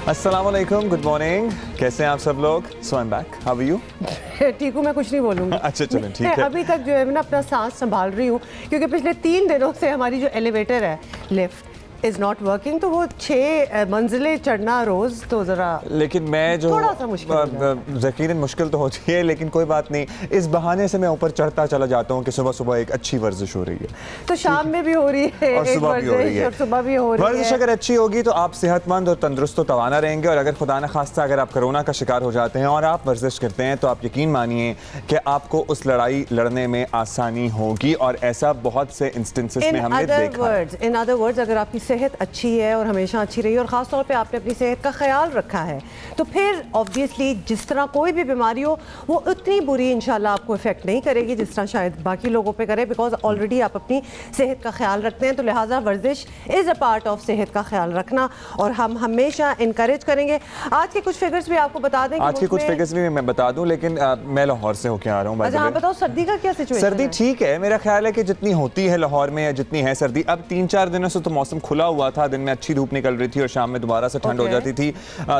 अस्सलाम वालेकुम, good morning. कैसे हैं आप सब लोग? So I am back, how are you? ठीक हूँ, मैं कुछ नहीं बोलूँगी। अच्छा चलें, ठीक है। अभी तक जो है मैं ना अपना सांस संभाल रही हूँ क्योंकि पिछले 3 दिनों से हमारी जो एलिवेटर है, लिफ्ट इज़ नॉट वर्किंग, तो वो 6 मंजिलें चढ़ना रोज़ तो ज़रा, लेकिन मैं जो थोड़ा सा मुश्किल यकीनन मुश्किल तो होती है, लेकिन कोई बात नहीं, इस बहाने से मैं ऊपर चढ़ता चला जाता हूँ कि सुबह सुबह एक अच्छी वर्जिश हो रही है। तो शाम में भी हो रही है और सुबह भी हो रही है, और सुबह भी हो रही है। वर्जिश अगर अच्छी होगी तो आप सेहतमंद और तंदुरुस्त तवाना रहेंगे। और अगर खुदा न खास्ता अगर आप कोरोना का शिकार हो जाते हैं और आप वर्जिश करते हैं तो आप यकीन मानिए कि आपको उस लड़ाई लड़ने में आसानी होगी। और ऐसा बहुत से इंस्टेंसेस में हमने देखा है। इन अदर वर्ड्स, अगर आपकी सेहत अच्छी है और हमेशा अच्छी रही और ख़ास तौर पे आपने अपनी सेहत का ख्याल रखा है तो फिर ऑब्वियसली जिस तरह कोई भी बीमारी हो वो उतनी बुरी इंशाल्लाह आपको इफेक्ट नहीं करेगी जिस तरह शायद बाकी लोगों पे करे, बिकॉज ऑलरेडी आप अपनी सेहत का ख्याल रखते हैं। तो लिहाजा वर्जिश इज़ अ पार्ट ऑफ सेहत का ख्याल रखना और हम हमेशा इनकरेज करेंगे। आज के कुछ फिगर्स भी आपको बता दें। आज के कुछ फिगर्स भी मैं बता दूं, लेकिन मैं लाहौर से होके आ रहा हूँ। अच्छा, आप बताओ सर्दी का क्या सिचुएशन है? सर्दी ठीक है, मेरा ख्याल है कि जितनी होती है लाहौर में या जितनी है सर्दी, अब 3-4 दिनों से तो मौसम खुला हुआ था, दिन में अच्छी धूप निकल रही थी और शाम में दोबारा से ठंड हो जाती थी।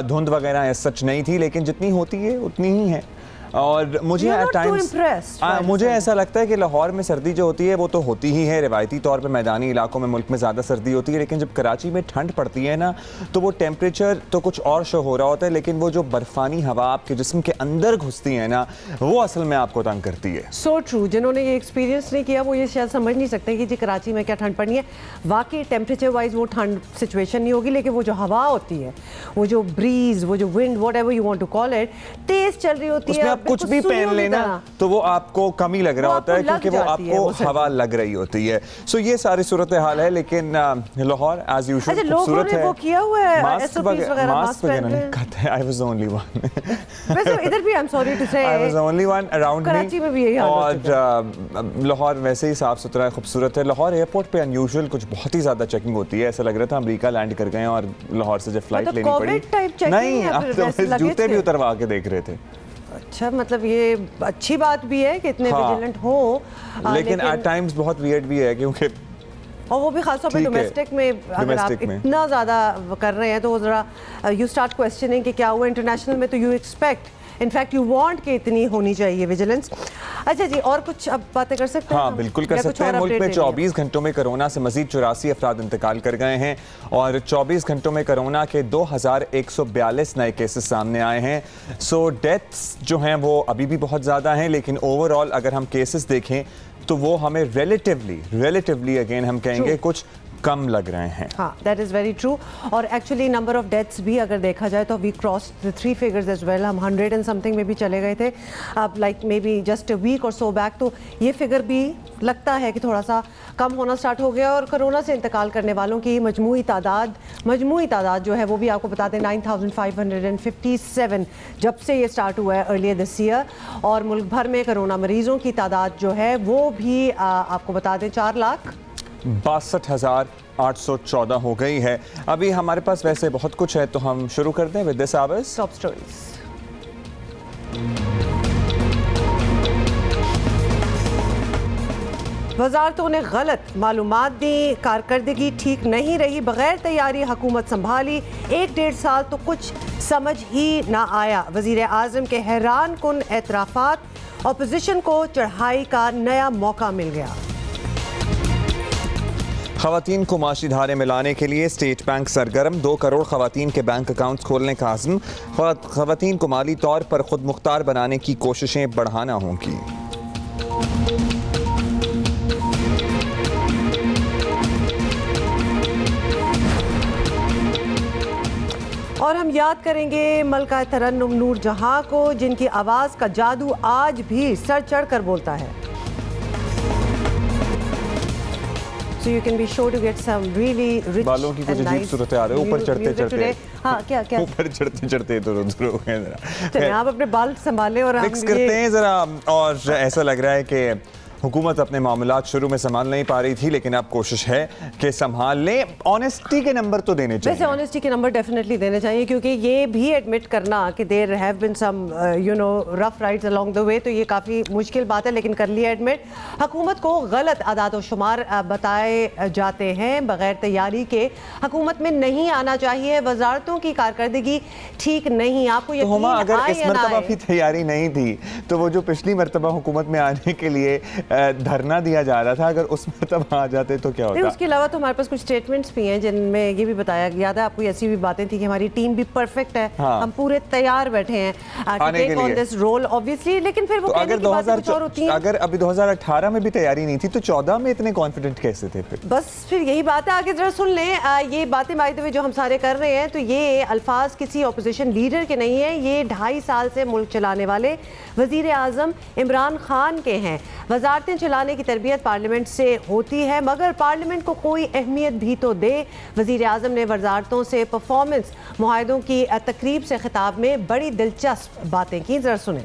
धुंध वगैरह सच नहीं थी, लेकिन जितनी होती है उतनी ही है। और मुझे एट टाइम्स मुझे ऐसा लगता है कि लाहौर में सर्दी जो होती है वो तो होती ही है, रिवायती तौर पे मैदानी इलाकों में मुल्क में ज़्यादा सर्दी होती है, लेकिन जब कराची में ठंड पड़ती है ना तो वो टेम्परेचर तो कुछ और शो हो रहा होता है, लेकिन वो जो बर्फानी हवा आपके जिस्म के अंदर घुसती है ना वो असल में आपको तंग करती है। सो ट्रू, जिन्होंने ये एक्सपीरियंस नहीं किया वो ये शायद समझ नहीं सकते कि जी कराची में क्या ठंड पड़नी है। वाकई टेम्परेचर वाइज वो ठंड सिचुएशन नहीं होगी, लेकिन वो जो हवा होती है, वो जो ब्रीज, वो जो wind, whatever you want to call it, तेज चल रही होती है, आप कुछ भी पहन लेना तो वो आपको कम ही लग रहा होता है क्योंकि वो आपको हवा लग रही होती है। सो ये सारी सूरत हाल है, लेकिन लाहौर एज यूजुअल खूबसूरत है। वो किया हुआ है मास्क वगैरह नहीं करते। I was only one. वैसे इधर भी आई एम सॉरी टू से I was only one around me. Karachi में भी यही हाल है। और लाहौर वैसे ही साफ सुथरा है, खूबसूरत है। लाहौर एयरपोर्ट पे अनयूजुअल कुछ बहुत ही ज्यादा चेकिंग होती है, ऐसा लग रहा था अमेरिका लैंड कर गए और लाहौर से जब फ्लाइट लेनी पड़ी। नहीं, आप तो जूते भी उतरवा के देख रहे थे। अच्छा, मतलब ये अच्छी बात भी है कि इतने विजिलेंट हो, लेकिन एट टाइम्स बहुत वियर्ड भी है क्योंकि और वो भी खासतौर पे डोमेस्टिक में अगर आप इतना ज़्यादा कर रहे हैं तो ज़रा यू स्टार्ट क्वेश्चनिंग कि क्या हुआ। इंटरनेशनल में तो you expect, in fact you want कि इतनी होनी चाहिए विजिलेंस। अच्छा जी, और कुछ अब बातें कर सकते हैं? हाँ बिल्कुल कर सकते हैं। मुल्क में 24 घंटों में कोरोना से मजीद 84 अफराद इंतकाल कर गए हैं और 24 घंटों में कोरोना के 2142 नए केसेस सामने आए हैं। सो डेथ्स जो हैं वो अभी भी बहुत ज़्यादा हैं, लेकिन ओवरऑल अगर हम केसेस देखें तो वो हमें रिलेटिवली अगेन हम कहेंगे कुछ कम लग रहे हैं। हाँ, दैट इज़ वेरी ट्रू। और एक्चुअली नंबर ऑफ डेथ्स भी अगर देखा जाए तो we cross the 3 figures as well. हम 100 एंड समथिंग में भी चले गए थे अब, like maybe just a week और सो बैक। तो ये फिगर भी लगता है कि थोड़ा सा कम होना स्टार्ट हो गया। और कोरोना से इंतकाल करने वालों की मजमूई तादाद जो है वो भी आपको बता दें 9557 जब से ये स्टार्ट हुआ है अर्लियर दिस ईयर। और मुल्क भर में कोरोना मरीजों की तादाद जो है वो भी आपको बता दें 4,62,814 हो गई है। अभी हमारे पास वैसे बहुत कुछ है तो हम शुरू करते हैं with this hours top stories. वज़ारतों ने गलत मालूमात दी, कारकर्दगी ठीक नहीं रही, बगैर तैयारी हुकूमत संभाली, 1-1.5 साल तो कुछ समझ ही ना आया। वज़ीर आज़म के हैरान कुन एतराफ़ात, अपोजिशन को चढ़ाई का नया मौका मिल गया। ख़वातीन को माशी धारे में लाने के लिए स्टेट बैंक सरगर्म, 2 करोड़ ख़वातीन के बैंक अकाउंट खोलने का आज़म। ख़वातीन को माली तौर पर खुद मुख्तार बनाने की कोशिशें बढ़ाना होंगी। और हम याद करेंगे मलका तरन्नुम नूर जहां को, जिनकी आवाज़ का जादू आज भी सर चढ़ कर बोलता है। So you can be sure to get some really rich बालों की कुछ अजीब सूरत आ रही है ऊपर चढ़ते चढ़ते। हाँ, क्या ऊपर चढ़ते चढ़ते इधर उधर हो गए। चलिए आप अपने बाल संभाले और फिक्स करते हैं जरा। और ऐसा लग रहा है कि हुकूमत अपने मामलात शुरू में संभाल नहीं पा रही थी, लेकिन अब कोशिश है कि संभाल लें। ऑनेस्टी के नंबर तो देने चाहिए। वैसे ऑनेस्टी के नंबर डेफिनेटली देने चाहिए, क्योंकि ये भी एडमिट करना कि there have been some rough rides along the way, तो ये काफ़ी मुश्किल बात है, लेकिन कर लिया एडमिट। हुकूमत को गलत आदाद व शुमार बताए जाते हैं, बगैर तैयारी के हुकूमत में नहीं आना चाहिए। वजारतों की कारकर्दगी ठीक नहीं। आपको तो हुमा, अगर इस मरतबा भी तैयारी नहीं थी तो वो जो पिछली मरतबा हुकूमत में आने के लिए धरना दिया जा रहा था, अगर उस मरतबा आ जाते तो क्या होता? उसके अलावा तो हमारे पास कुछ स्टेटमेंट्स भी हैं जिनमें ये भी बताया, याद है आपको, ऐसी भी बातें थी कि हमारी टीम भी परफेक्ट है, हाँ। हम पूरे तैयार बैठे हैं take on this role obviously. लेकिन फिर वो कहने की बातें कुछ और होती हैं। अगर अभी 2018 में भी तैयारी नहीं थी तो 14 में इतने कॉन्फिडेंट कैसे थे फिर? बस फिर यही बात है। आगे जरा सुन लें ये बातें बाय द वे जो हम सारे कर रहे हैं, तो ये अल्फाज किसी ऑपोजिशन लीडर के नहीं है, ये 2.5 साल से मुल्क चलाने वाले वजीर आजम इमरान खान के हैं। वजारतें चलाने की तरबियत पार्लियामेंट से होती है, मगर पार्लियामेंट को कोई अहमियत भी तो दे। वजीर आजम ने वजारतों से परफॉर्मेंस मुआहदों की तकरीब से खिताब में बड़ी दिलचस्प बातें की, जरा सुने।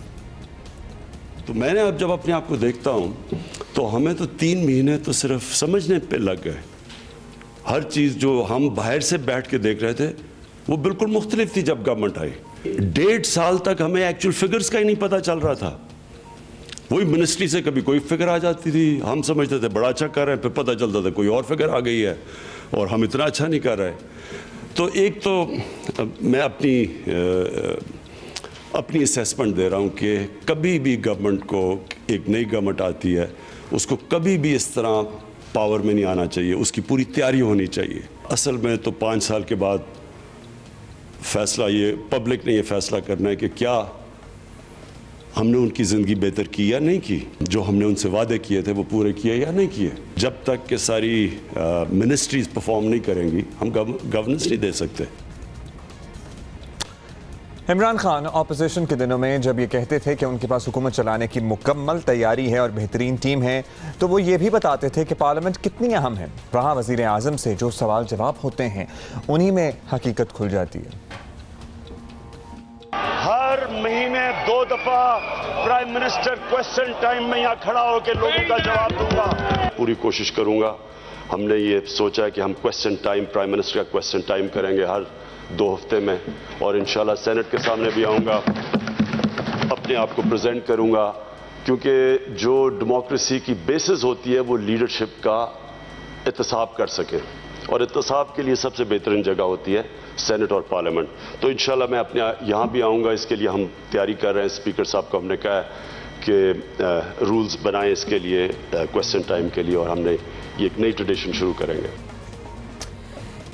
तो मैंने अब जब अपने आप को देखता हूँ तो हमें तो 3 महीने तो सिर्फ समझने पे लग गए। हर चीज़ जो हम बाहर से बैठ के देख रहे थे वो बिल्कुल मुख्तलिफ थी जब गवर्नमेंट आई। 1.5 साल तक हमें एक्चुअल फिगर्स का ही नहीं पता चल रहा था। वही मिनिस्ट्री से कभी कोई फिगर आ जाती थी, हम समझते थे बड़ा अच्छा कर रहे हैं, फिर पता चलता था कोई और फिगर आ गई है और हम इतना अच्छा नहीं कर रहे। तो एक तो मैं अपनी असेसमेंट दे रहा हूँ कि कभी भी गवर्नमेंट को, एक नई गवर्नमेंट आती है, उसको कभी भी इस तरह पावर में नहीं आना चाहिए, उसकी पूरी तैयारी होनी चाहिए। असल में तो 5 साल के बाद फैसला, ये पब्लिक ने ये फैसला करना है कि क्या हमने उनकी ज़िंदगी बेहतर की या नहीं की, जो हमने उनसे वादे किए थे वो पूरे किए या नहीं किए। जब तक कि सारी मिनिस्ट्रीज परफॉर्म नहीं करेंगी हम गवर्नेंस नहीं दे सकते। इमरान खान ऑपोजिशन के दिनों में जब ये कहते थे कि उनके पास हुकूमत चलाने की मुकम्मल तैयारी है और बेहतरीन टीम है, तो वो ये भी बताते थे कि पार्लियामेंट कितनी अहम है। वहाँ वज़ीर आज़म से जो सवाल जवाब होते हैं उन्हीं में हकीकत खुल जाती है। हर महीने 2 दफा प्राइम मिनिस्टर क्वेश्चन टाइम में यहाँ खड़ा होकर लोगों का जवाब दूंगा। पूरी कोशिश करूंगा। हमने ये सोचा है कि हम क्वेश्चन टाइम, प्राइम मिनिस्टर का क्वेश्चन टाइम करेंगे हर 2 हफ्ते में, और इंशाल्लाह सेनेट के सामने भी आऊँगा, अपने आप को प्रेजेंट करूँगा, क्योंकि जो डेमोक्रेसी की बेसिस होती है वो लीडरशिप का एहतसाब कर सके, और एहतसाब के लिए सबसे बेहतरीन जगह होती है सेनेट और पार्लियामेंट। तो इंशाल्लाह मैं अपने यहाँ भी आऊँगा। इसके लिए हम तैयारी कर रहे हैं। स्पीकर साहब को हमने कहा कि रूल्स बनाएं इसके लिए, क्वेश्चन टाइम के लिए, और हमने ये एक नई ट्रेडिशन शुरू करेंगे।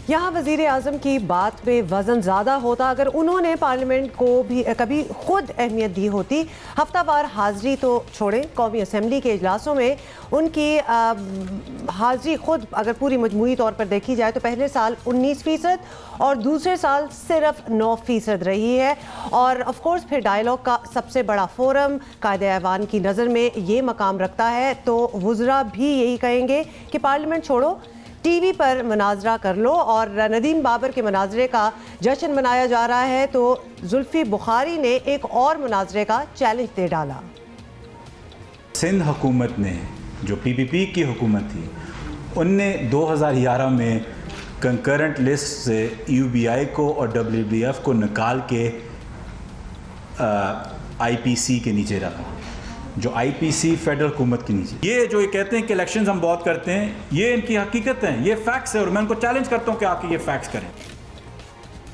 यहाँ वज़ीर आज़म की बात में वज़न ज़्यादा होता अगर उन्होंने पार्लियामेंट को भी कभी खुद अहमियत दी होती। हफ्तावार हाज़री तो छोड़ें, कौमी असम्बली के इजलासों में उनकी हाज़री खुद अगर पूरी मजमूई तौर पर देखी जाए तो पहले साल 19% और दूसरे साल सिर्फ 9% रही है। और ऑफ कोर्स फिर डायलॉग का सबसे बड़ा फोरम कायदे ऐवान की नज़र में ये मकाम रखता है, तो वुज़रा भी यही कहेंगे कि पार्लियामेंट छोड़ो, टीवी पर मनाजरा कर लो। और नदीम बाबर के मनाजरे का जश्न मनाया जा रहा है, तो जुल्फी बुखारी ने एक और मनाजरे का चैलेंज दे डाला। सिंध हुकूमत ने, जो पीपीपी की हुकूमत थी, उनने 2011 में कंकरेंट लिस्ट से यूबीआई को और डब्ल्यूबीएफ को निकाल के आईपीसी के नीचे रखा, जो आईपीसी फेडरल हुकूमत के नीचे। ये जो ये कहते हैं कि इलेक्शंस हम बहुत करते हैं, ये इनकी हकीकत है, ये फैक्ट्स है, और मैं उनको चैलेंज करता हूं कि आके ये फैक्ट्स करें।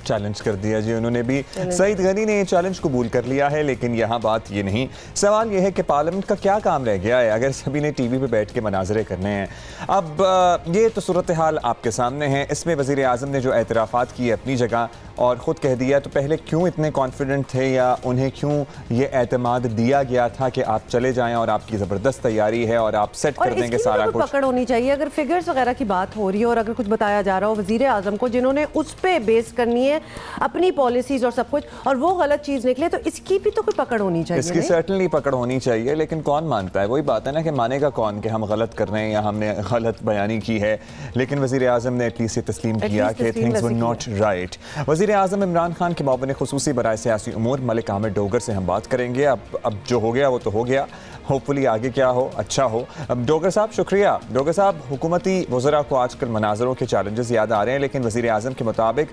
चैलेंज कर दिया जी उन्होंने भी। सईद गनी ने ये चैलेंज कबूल कर लिया है, लेकिन यहाँ बात ये नहीं, सवाल ये है कि पार्लियामेंट का क्या काम रह गया है अगर सभी ने टीवी पे बैठ के मनाजरे करने हैं। अब ये तो सूरत हाल आपके सामने है। इसमें वज़ीर आज़म ने जो एतराफ़ात किए अपनी जगह और ख़ुद कह दिया, तो पहले क्यों इतने कॉन्फिडेंट थे या उन्हें क्यों ये एतमाद दिया गया था कि आप चले जाएँ और आपकी ज़बरदस्त तैयारी है और आप सेट कर देंगे सारा कुछ। पकड़ होनी चाहिए अगर फिगर्स वगैरह की बात हो रही है और अगर कुछ बताया जा रहा हो वज़ीर आज़म को जिन्होंने उस पर बेस करनी है अपनी पॉलिसीज और सब कुछ, और वो गलत चीज निकले, तो इसकी भी तो कोई पकड़ होनी चाहिए। इसकी सर्टनली पकड़ होनी चाहिए, लेकिन कौन मानता है? वही बात है ना कि मानेगा कौन कि हम गलत कर रहे हैं या हमने गलत बयानी की है। लेकिन वज़ीर आज़म ने एटलीस्ट ये तस्लीम किया कि थिंग्स वर नॉट राइट। वज़ीर आज़म इमरान खान के मामले खुसूसी बराए सियासी उमूर मलिक अहमद डोगर से हम बात करेंगे। अब जो हो गया वो तो हो गया। होपफुली आगे क्या हो अच्छा हो। अब डोगर साहब शुक्रिया। डोगर साहब, हुकूमती वज़रा को आजकल मनाजरों के चैलेंजेस याद आ रहे हैं, लेकिन वज़ीर आज़म के मुताबिक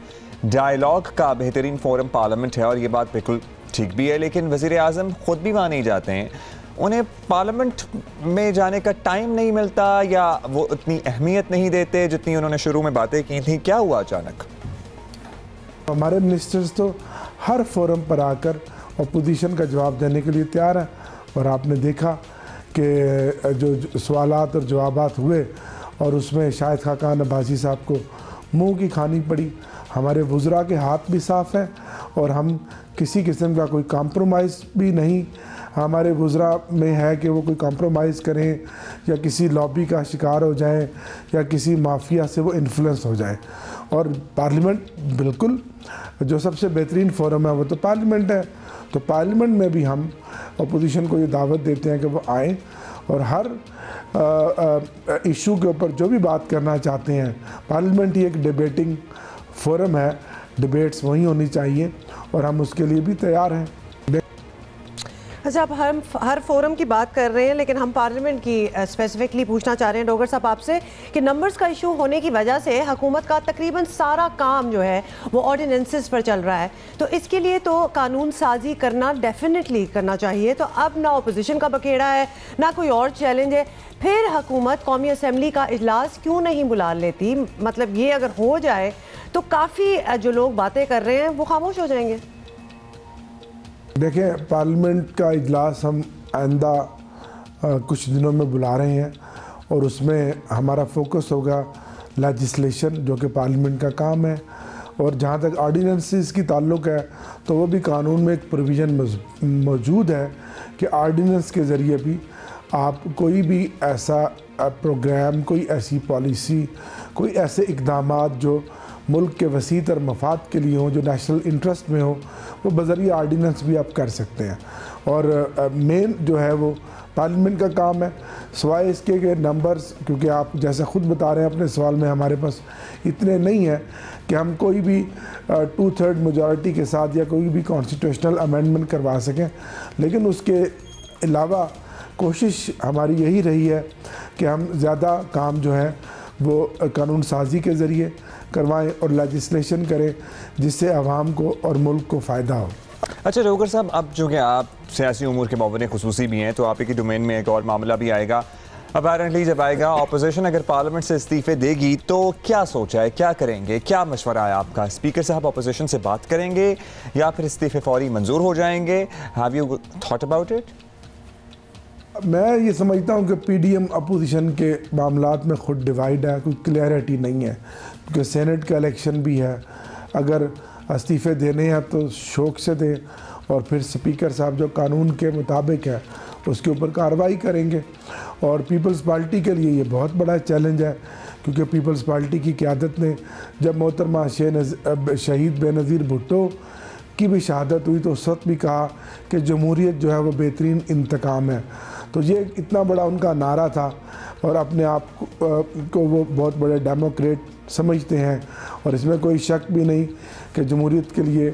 डायलॉग का बेहतरीन फोरम पार्लियामेंट है, और ये बात बिल्कुल ठीक भी है, लेकिन वज़ीर आज़म खुद भी वहाँ नहीं जाते हैं। उन्हें पार्लियामेंट में जाने का टाइम नहीं मिलता, या वो इतनी अहमियत नहीं देते जितनी उन्होंने शुरू में बातें की थी। क्या हुआ अचानक? हमारे मिनिस्टर्स तो हर फोरम पर आकर अपोजिशन का जवाब देने के लिए तैयार हैं, और आपने देखा कि जो सवालात और जवाबात हुए और उसमें शाहिद खाकान अब्बासी साहब को मुंह की खानी पड़ी। हमारे वज़रा के हाथ भी साफ़ हैं और हम किसी किस्म का कोई कॉम्प्रोमाइज़ भी नहीं हमारे वज़रा में है कि वो कोई कॉम्प्रोमाइज़ करें या किसी लॉबी का शिकार हो जाएं या किसी माफिया से वो इन्फ्लुएंस हो जाए। और पार्लियामेंट बिल्कुल जो सबसे बेहतरीन फोरम है वो तो पार्लियामेंट है। तो पार्लियामेंट में भी हम अपोजिशन को ये दावत देते हैं कि वो आएँ और हर इशू के ऊपर जो भी बात करना चाहते हैं, पार्लियामेंट ही एक डिबेटिंग फोरम है, डिबेट्स वहीं होनी चाहिए और हम उसके लिए भी तैयार हैं। अच्छा, आप हर फोरम की बात कर रहे हैं, लेकिन हम पार्लियामेंट की स्पेसिफिकली पूछना चाह रहे हैं डोगर साहब आपसे कि नंबर्स का इशू होने की वजह से हुकूमत का तकरीबन सारा काम जो है वो ऑर्डिनेंसेस पर चल रहा है, तो इसके लिए तो कानून साजी करना डेफिनेटली करना चाहिए। तो अब ना अपोजिशन का बखेड़ा है ना कोई और चैलेंज है, फिर हुकूमत कौमी असम्बली का इजलास क्यों नहीं बुला लेती? मतलब ये अगर हो जाए तो काफ़ी जो लोग बातें कर रहे हैं वो खामोश हो जाएंगे। देखें, पार्लियामेंट का इजलास हम आइंदा कुछ दिनों में बुला रहे हैं और उसमें हमारा फोकस होगा लेजिस्लेशन, जो कि पार्लियामेंट का काम है। और जहाँ तक ऑर्डिनेंसेस की ताल्लुक़ है तो वो भी कानून में एक प्रोविज़न मौजूद है कि ऑर्डिनेंस के ज़रिए भी आप कोई भी ऐसा प्रोग्राम, कोई ऐसी पॉलिसी, कोई ऐसे इक़दामात जो मुल्क के वसीतर मफाद के लिए हो, जो नेशनल इंटरेस्ट में हो, वो बज़रिया आर्डिनेंस भी आप कर सकते हैं। और मेन जो है वो पार्लियामेंट का काम है। सिवाय इसके के नंबर्स, क्योंकि आप जैसा ख़ुद बता रहे हैं अपने सवाल में, हमारे पास इतने नहीं हैं कि हम कोई भी 2/3 मेजॉरिटी के साथ या कोई भी कॉन्स्टिट्यूशनल अमेंडमेंट करवा सकें। लेकिन उसके अलावा कोशिश हमारी यही रही है कि हम ज़्यादा काम जो है वो कानून साजी के ज़रिए करवाएं और लेजिस्लेशन करें जिससे आवाम को और मुल्क को फ़ायदा हो। अच्छा डोगर साहब, अब जो कि आप सियासी उमूर के मामले खुसूसी भी हैं, तो आप ही डोमेन में एक और मामला भी आएगा अपैरेंटली। जब आएगा अपोजिशन अगर पार्लियामेंट से इस्तीफ़े देगी तो क्या सोचा है, क्या करेंगे, क्या मशवरा है आपका? स्पीकर साहब अपोजिशन से बात करेंगे या फिर इस्तीफ़े फौरी मंजूर हो जाएंगे? Have you thought about it? मैं ये समझता हूँ कि पीडीएम अपोजिशन के मामलात में ख़ुद डिवाइड है, कोई क्लियरिटी नहीं है, क्योंकि सेनेट का इलेक्शन भी है। अगर इस्तीफ़े देने हैं तो शौक़ से दें और फिर स्पीकर साहब जो कानून के मुताबिक है उसके ऊपर कार्रवाई करेंगे। और पीपल्स पार्टी के लिए ये बहुत बड़ा चैलेंज है, क्योंकि पीपल्स पार्टी की क़यादत ने जब मोहतरमा शहीद बेनज़ीर भुट्टो की भी शहादत हुई तो उस वक्त भी कहा कि जमहूरियत जो है वो बेहतरीन इंतकाम है। तो ये इतना बड़ा उनका नारा था और अपने आप को वो बहुत बड़े डेमोक्रेट समझते हैं, और इसमें कोई शक भी नहीं कि जमहूरियत के लिए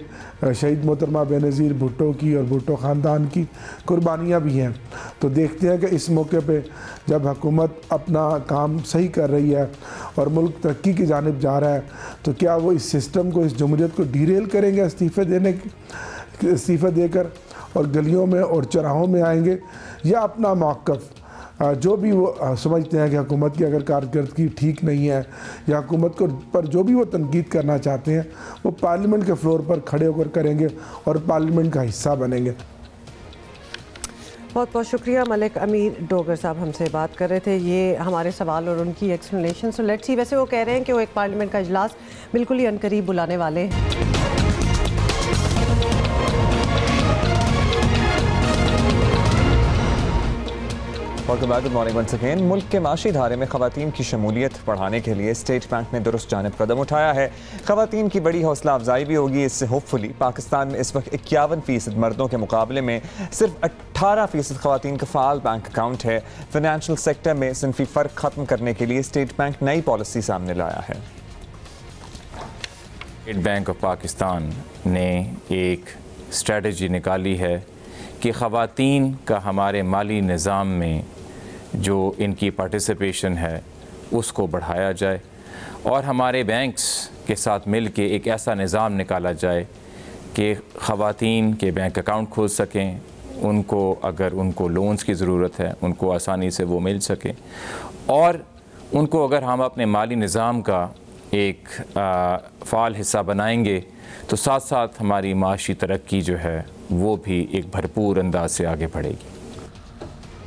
शहीद मोहतरमा बेनज़ीर भुट्टो की और भुट्टो ख़ानदान की कुर्बानियाँ भी हैं। तो देखते हैं कि इस मौके पे जब हुकूमत अपना काम सही कर रही है और मुल्क तरक्की की जानिब जा रहा है, तो क्या वो इस सिस्टम को, इस जमहूरियत को डीरेल करेंगे इस्तीफ़े देकर और गलियों में और चौराहों में आएंगे, या अपना मौक़िफ़ जो भी वो समझते हैं कि हुकूमत की अगर कारकर्दगी ठीक नहीं है या हुकूमत को पर जो भी वो तनकीद करना चाहते हैं वो पार्लियामेंट के फ्लोर पर खड़े होकर करेंगे और पार्लियामेंट का हिस्सा बनेंगे। बहुत बहुत शुक्रिया मलिक अमीर डोगर साहब हमसे बात कर रहे थे। ये हमारे सवाल और उनकी एक्सप्लेनेशन। सो लेट्स सी, वैसे वो कह रहे हैं कि वो एक पार्लियामेंट का इजलास बिल्कुल ही अनकरीब बुलाने वाले हैं। Good morning once again. मुल्क के माशी धारे में ख़वातीन की शमूलियत बढ़ाने के लिए स्टेट बैंक ने दुरुस्त जानिब कदम उठाया है। ख़वातीन की बड़ी हौसला अफजाई भी होगी। इससे होपफुली पाकिस्तान में इस वक्त 51% मर्दों के मुकाबले में सिर्फ 18% ख़वातीन का फ़ाल बैंक अकाउंट है। फाइनेंशियल सेक्टर में सिनफी फ़र्क ख़त्म करने के लिए स्टेट बैंक नई पॉलिसी सामने लाया है। स्टेट बैंक ऑफ पाकिस्तान ने एक स्ट्रेटजी निकाली है कि ख़वातीन का हमारे माली निज़ाम में जो इनकी पार्टिसिपेशन है उसको बढ़ाया जाए और हमारे बैंक्स के साथ मिल के एक ऐसा निज़ाम निकाला जाए कि ख़वातीन के बैंक अकाउंट खोल सकें, उनको अगर उनको लोन्स की ज़रूरत है उनको आसानी से वो मिल सके और उनको अगर हम अपने माली निज़ाम का एक फ़ाल हिस्सा बनाएंगे तो साथ साथ हमारी माशी तरक्की जो है वो भी एक भरपूर अंदाज से आगे बढ़ेगी।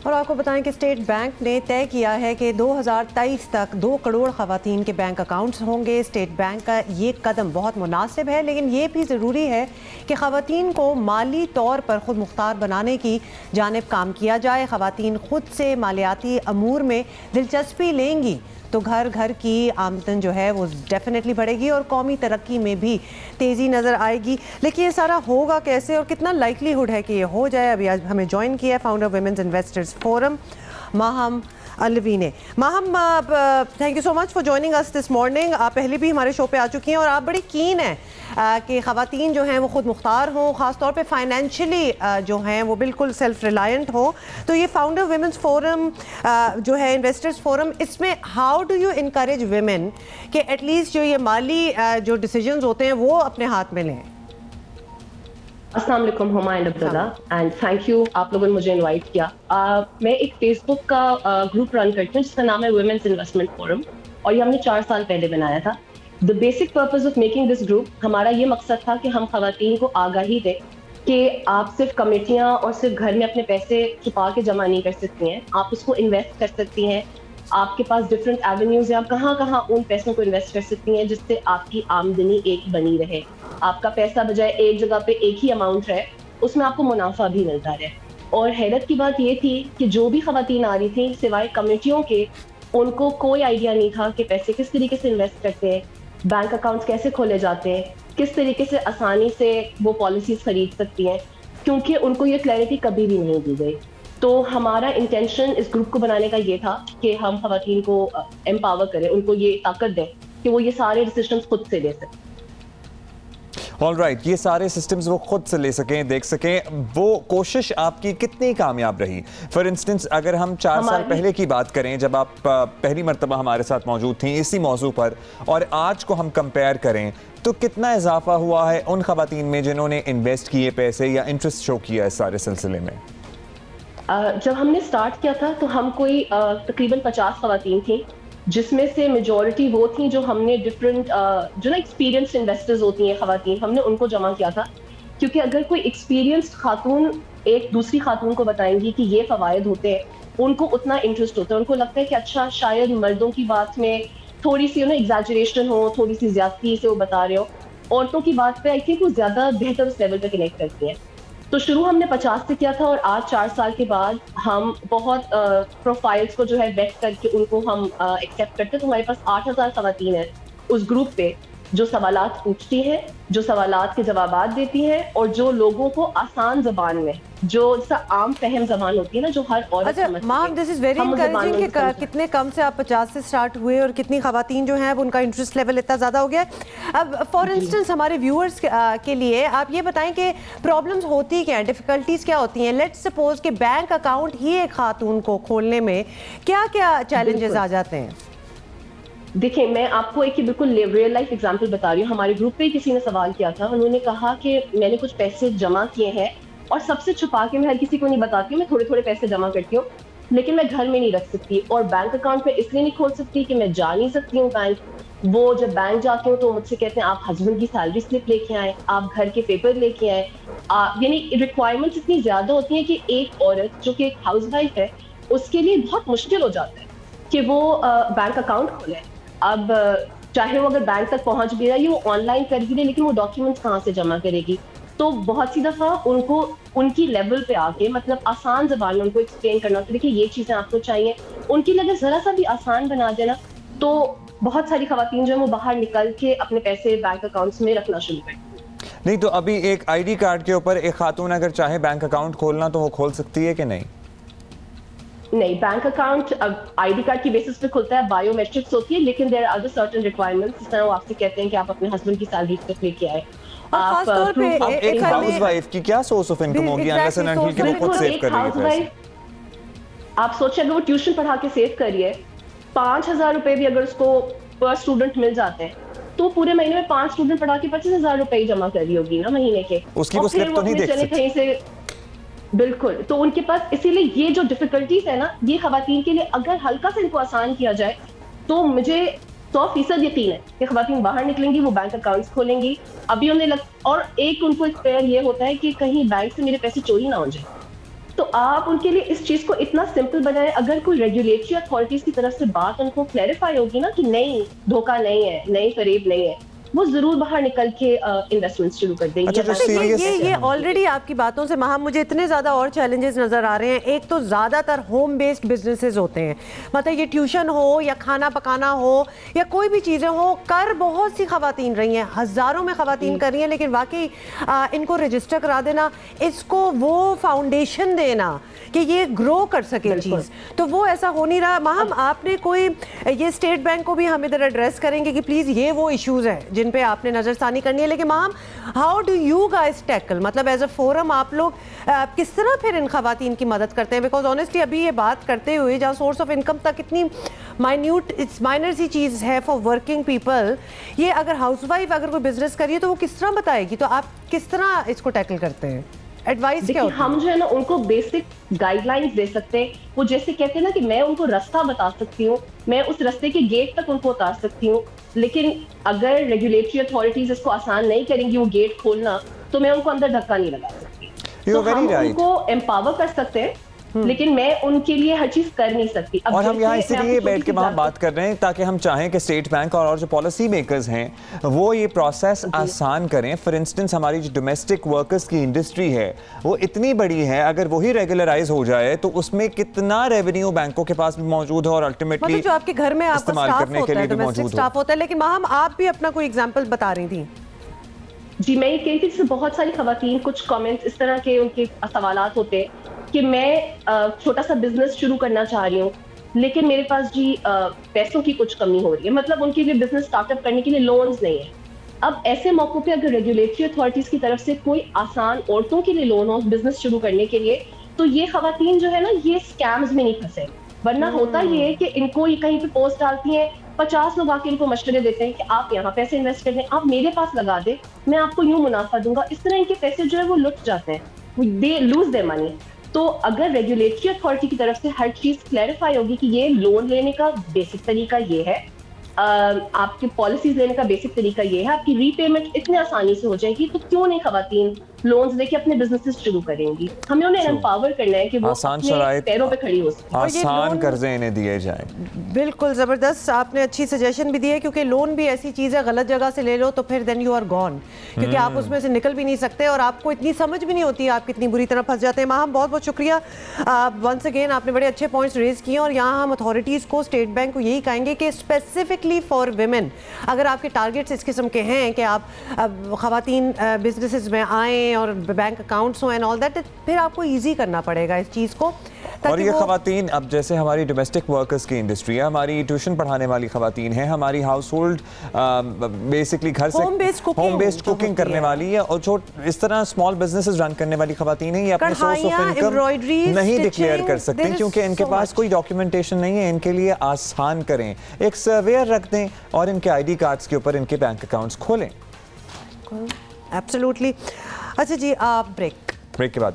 और आपको बताएं कि स्टेट बैंक ने तय किया है कि 2023 तक 2 करोड़ ख़वातीन के बैंक अकाउंट्स होंगे। स्टेट बैंक का ये कदम बहुत मुनासिब है, लेकिन ये भी ज़रूरी है कि ख़वातीन को माली तौर पर ख़ुद मुख्तार बनाने की जानिब काम किया जाए। ख़वातीन ख़ुद से मालियाती अमूर में दिलचस्पी लेंगी तो घर घर की आमदन जो है वो डेफिनेटली बढ़ेगी और कौमी तरक्की में भी तेज़ी नज़र आएगी। लेकिन ये सारा होगा कैसे और कितना लाइकलीहुड है कि ये हो जाए? अभी आज हमें ज्वाइन किया है founder women's investors forum Maham Alvi ने। Maham, thank you so much for joining us this morning. आप पहले भी हमारे शो पे आ चुकी हैं और आप बड़ी कीन हैं कि ख़वातीन जो हैं वो ख़ुद मुख्तार हों, ख़ास तौर पे फाइनेंशियली जो हैं वो बिल्कुल सेल्फ रिलायंट हो। तो ये फाउंडर वुमेन्स फोरम जो है इन्वेस्टर्स फोरम, इसमें how do you encourage women कि एटलीस्ट जो ये माली जो डिसीजंस होते हैं वो अपने हाथ में लें? अस्सलाम वालेकुम Huma and Abdullah, and thank you आप लोगों ने मुझे इनवाइट किया। मैं एक फेसबुक का ग्रुप रन करती हूँ जिसका नाम है वुमेन्स इन्वेस्टमेंट फोरम और ये हमने 4 साल पहले बनाया था। The basic purpose of making this group, हमारा ये मकसद था कि हम ख़वातीन को आगाही दें कि आप सिर्फ कमेटियाँ और सिर्फ घर में अपने पैसे छुपा के जमा नहीं कर सकती हैं, आप उसको इन्वेस्ट कर सकती हैं। आपके पास डिफरेंट एवेन्यूज हैं, आप कहाँ कहाँ उन पैसों को इन्वेस्ट कर सकती हैं जिससे आपकी आमदनी एक बनी रहे। आपका पैसा बजाय एक जगह पे एक ही अमाउंट है, उसमें आपको मुनाफा भी मिलता रहे। और हैरत की बात ये थी कि जो भी ख़वातीन आ रही थी सिवाय कमेटियों के, उनको कोई आइडिया नहीं था कि पैसे किस तरीके से इन्वेस्ट करते हैं, बैंक अकाउंट्स कैसे खोले जाते हैं, किस तरीके से आसानी से वो पॉलिसीज खरीद सकती हैं, क्योंकि उनको ये क्लैरिटी कभी भी नहीं दी गई। तो हमारा इंटेंशन इस ग्रुप को बनाने का ये था कि हम ख़वातीन को एम्पावर करें, उनको ये ताकत दें कि वो ये सारे डिसीजंस खुद से ले सकें। ऑलराइट, ये सारे सिस्टम्स वो खुद से ले सकें, देख सकें। वो कोशिश आपकी कितनी कामयाब रही? फॉर इंस्टेंस अगर हम 4 साल पहले की बात करें जब आप पहली मरतबा हमारे साथ मौजूद थी इसी मौजू पर, और आज को हम कंपेयर करें तो कितना इजाफा हुआ है उन ख़वातीन में जिन्होंने इन्वेस्ट किए पैसे या इंटरेस्ट शो किया इस सारे सिलसिले में? जब हमने स्टार्ट किया था तो हम कोई तकरीबन 50 ख़वातीन थी, जिसमें से मेजॉरिटी वो थी जो हमने डिफरेंट जो ना एक्सपीरियंस्ड इन्वेस्टर्स होती हैं ख़वातीन, हमने उनको जमा किया था। क्योंकि अगर कोई एक्सपीरियंस्ड खातून एक दूसरी खातून को बताएंगी कि ये फ़वायद होते हैं, उनको उतना इंटरेस्ट होता है, उनको लगता है कि अच्छा शायद मर्दों की बात में थोड़ी सी एग्जैजरेशन हो, थोड़ी सी ज्यादती से वो बता रहे हो, औरतों की बात पे आई थिंक वो ज़्यादा बेहतर उस लेवल पे कनेक्ट करती हैं। तो शुरू हमने 50 से किया था और आज 4 साल के बाद हम बहुत प्रोफाइल्स को जो है वेट करके उनको हम एक्सेप्ट करते हैं। तो हमारे पास 8000 ख़वातीन हैं उस ग्रुप पे जो सवालात पूछती हैं, जो सवालात के जवाबात देती हैं और जो लोगों को आसान ज़बान में, जो आम फहम ज़बान होती है ना, जो हर औरत समझती है। Ma'am, this is very encouraging कि कितने कम से आप 50 से स्टार्ट हुए और कितनी ख़वातीन जो हैं अब उनका इंटरेस्ट लेवल इतना ज़्यादा हो गया है। अब फॉर इंस्टेंस हमारे व्यूअर्स के लिए आप ये बताएं कि प्रॉब्लम्स होती क्या हैं, डिफ़िकल्टीज़ क्या होती हैं? लेट्स सपोज कि बैंक अकाउंट ही एक खातून को खोलने में क्या क्या चैलेंजेस आ जाते हैं? देखिए, मैं आपको एक बिल्कुल रियल लाइफ एग्जांपल बता रही हूँ। हमारे ग्रुप पे किसी ने सवाल किया था, उन्होंने कहा कि मैंने कुछ पैसे जमा किए हैं और सबसे छुपा के मैं हर किसी को नहीं बताती हूँ, मैं थोड़े थोड़े पैसे जमा करती हूँ, लेकिन मैं घर में नहीं रख सकती और बैंक अकाउंट में इसलिए नहीं खोल सकती कि मैं जा नहीं सकती हूँ बैंक। वो जब बैंक जाती हूँ तो मुझसे कहते हैं आप हस्बैंड की सैलरी स्लिप लेके आए, आप घर के पेपर लेके आए। यानी रिक्वायरमेंट्स इतनी ज्यादा होती हैं कि एक औरत जो कि एक हाउस वाइफ है उसके लिए बहुत मुश्किल हो जाता है कि वो बैंक अकाउंट खोले। अब चाहे वो अगर बैंक तक पहुंच भी रही, वो ऑनलाइन कर भी रही, लेकिन वो डॉक्यूमेंट्स कहाँ से जमा करेगी? तो बहुत सी दफ़ा उनको उनकी लेवल पे आके मतलब आसान ज़बान में उनको एक्सप्लेन करना होता है, देखिए ये चीज़ें आपको चाहिए। उनकी लिए ज़रा सा भी आसान बना देना तो बहुत सारी ख़वातीन जो है वो बाहर निकल के अपने पैसे बैंक अकाउंट्स में रखना शुरू कर। नहीं तो अभी एक ID कार्ड के ऊपर एक खातून अगर चाहे बैंक अकाउंट खोलना तो वो खोल सकती है कि नहीं? नहीं, बैंक अकाउंट ID कार्ड की बेसिस पे खुलता है, बायोमेट्रिक्स होती है, लेकिन there are other certain requirements. जिस तरह वो आपसे कहते हैं कि आप अपने हस्बैंड की सैलरी स्लिप लेके आए, खास तौर पे एक हाउसवाइफ की क्या सोर्स ऑफ इनकम होगी अनलेस एंड अनटिल कि वो खुद सेव कर रही है? आप सोचिए अगर वो ट्यूशन पढ़ा के सेव करिए, 5,000 रुपए भी अगर उसको पर स्टूडेंट मिल जाते हैं तो पूरे महीने में 5 स्टूडेंट पढ़ा के 25,000 रुपए जमा कर रही होगी ना महीने के। उसकी वो स्लिप तो नहीं देख सकती कहीं से। बिल्कुल, तो उनके पास इसीलिए ये जो डिफिकल्टीज है ना, ये खवातीन के लिए अगर हल्का से इनको आसान किया जाए तो मुझे 100% यकीन है कि खवातीन बाहर निकलेंगी, वो बैंक अकाउंट्स खोलेंगी। अभी उन्हें और एक उनको एक फेयर ये होता है कि कहीं बैंक से मेरे पैसे चोरी ना हो जाए, तो आप उनके लिए इस चीज को इतना सिंपल बनाए। अगर कोई रेगुलेटरी अथॉरिटीज की तरफ से बात उनको क्लैरिफाई होगी ना कि नहीं, धोखा नहीं है, नहीं फरेब नहीं है, वो जरूर बाहर निकल के इन्वेस्टमेंट शुरू कर देंगे। अच्छा, ये ऑलरेडी आपकी बातों से महाम मुझे इतने ज़्यादा और चैलेंजेस नज़र आ रहे हैं। एक तो ज़्यादातर होम बेस्ड बिजनेसेस होते हैं, मतलब ये ट्यूशन हो या खाना पकाना हो या कोई भी चीज़ें हो, कर बहुत सी खवातीन रही हैं, हज़ारों में खवातीन कर रही हैं, लेकिन वाकई इनको रजिस्टर करा देना, इसको वो फाउंडेशन देना कि ये ग्रो कर सके चीज़, तो वो ऐसा हो नहीं रहा। महाम आपने कोई ये स्टेट बैंक को भी हम इधर एड्रेस करेंगे कि प्लीज़ ये वो इश्यूज़ हैं जिन पे आपने नजरसानी करनी है, लेकिन Maham how do you guys tackle, मतलब एज अ फोरम आप लोग किस तरह फिर इन खवातीन की मदद करते हैं? बिकॉज ऑनेस्टली अभी ये बात करते हुए जहाँ सोर्स ऑफ इनकम तक इतनी माइनर सी चीज़ है फॉर वर्किंग पीपल, ये अगर हाउसवाइफ अगर कोई बिजनेस करिए तो वो किस तरह बताएगी, तो आप किस तरह इसको टैकल करते हैं? एडवाइस क्या होती है? हम जो है ना उनको बेसिक गाइडलाइंस दे सकते हैं। वो जैसे कहते हैं ना कि मैं उनको रास्ता बता सकती हूँ, मैं उस रास्ते के गेट तक उनको उतार सकती हूँ, लेकिन अगर रेगुलेटरी अथॉरिटीज इसको आसान नहीं करेंगी वो गेट खोलना, तो मैं उनको अंदर धक्का नहीं लगा सकती। तो हम उनको एम्पावर कर सकते हैं, लेकिन मैं उनके लिए हर चीज कर नहीं सकती। और हम यहाँ इसीलिए बैठ के वहाँ बात कर रहे हैं ताकि हम चाहें कि स्टेट बैंक और जो पॉलिसी मेकर्स हैं वो ये प्रोसेस आसान करें। फॉर इंस्टेंस हमारी जो डोमेस्टिक वर्कर्स की इंडस्ट्री है वो इतनी बड़ी है, अगर वही रेगुलराइज हो जाए तो उसमें कितना रेवेन्यू बैंकों के पास मौजूद है और अल्टीमेटली जो आपके घर में आपका स्टाफ होता है, डोमेस्टिक स्टाफ होता है। लेकिन माम आप भी अपना कोई एग्जांपल बता रही थी। जी, मैं ये कह रही थी बहुत सारी खवातीन कुछ कमेंट्स इस तरह के उनके सवालात होते हैं कि मैं छोटा सा बिजनेस शुरू करना चाह रही हूँ, लेकिन मेरे पास जी पैसों की कुछ कमी हो रही है, मतलब उनके लिए बिजनेस स्टार्टअप करने के लिए लोन्स नहीं है। अब ऐसे मौकों पे अगर रेगुलेटरी अथॉरिटीज की तरफ से कोई आसान औरतों के लिए लोन हो बिजनेस शुरू करने के लिए, तो ये खवातीन जो है ना ये स्कैम्स में नहीं फंसे। वरना होता ये है कि इनको ये कहीं पे पोस्ट डालती हैं, 50 लोग आके इनको मशवरे देते हैं कि आप यहाँ पैसे इन्वेस्ट कर दें, आप मेरे पास लगा दें, मैं आपको यूं मुनाफा दूंगा। इस तरह इनके पैसे जो है वो लुट जाते हैं, दे लूज देयर मनी। तो अगर रेगुलेटरी अथॉरिटी की तरफ से हर चीज क्लैरिफाई होगी कि ये लोन लेने का बेसिक तरीका ये है, आपकी पॉलिसीज लेने का बेसिक तरीका ये है, आपकी रीपेमेंट इतने आसानी से हो जाएगी, तो क्यों नहीं खवातीन लोन्स लेके अपने बिजनेसेस शुरू करेंगी? हमें उन्हें एम्पावर करना है कि वो अपने पैरों पे खड़ी हो सके, आसान कर्जे इन्हें दिए जाए। बिल्कुल ज़बरदस्त, आपने अच्छी सजेशन भी दी है, क्योंकि लोन भी ऐसी चीज़ है गलत जगह से ले लो तो फिर देन यू आर गॉन, क्योंकि आप उसमें से निकल भी नहीं सकते और आपको इतनी समझ भी नहीं होती आप कितनी बुरी तरह फंस जाते हैं। माहम बहुत बहुत शुक्रिया, वंस अगेन आपने बड़े अच्छे पॉइंट्स रेज किए और यहाँ हम अथॉरिटीज़ को, स्टेट बैंक को यही कहेंगे कि स्पेसिफिकली फॉर विमेन अगर आपके टारगेट्स इस किस्म के हैं कि आप खवातीन बिजनेसेस में आएँ और बैंक अकाउंट्स हो एंड ऑल दैट, फिर आपको इजी करना पड़ेगा इस चीज़ को। और ये खवातीन, अब जैसे हमारी डोमेस्टिक वर्कर्स की इंडस्ट्री है, हमारी ट्यूशन पढ़ाने वाली खवातीन है, हमारी हाउस होल्ड बेसिकली घर से होम बेस्ड कुकिंग करने वाली है, और इस तरह स्मॉल बिजनेसेस रन करने वाली खवातीन है, ये अपने सोर्स ऑफ इनकम नहीं डिक्लेयर कर सकते क्योंकि इनके पास कोई डॉक्यूमेंटेशन नहीं है। इनके लिए आसान करें, एक सर्वेयर रख दें और इनके ID कार्ड्स के ऊपर इनके बैंक अकाउंट्स खोलें। एब्सोल्युटली। अच्छा जी, आप ब्रेक के बाद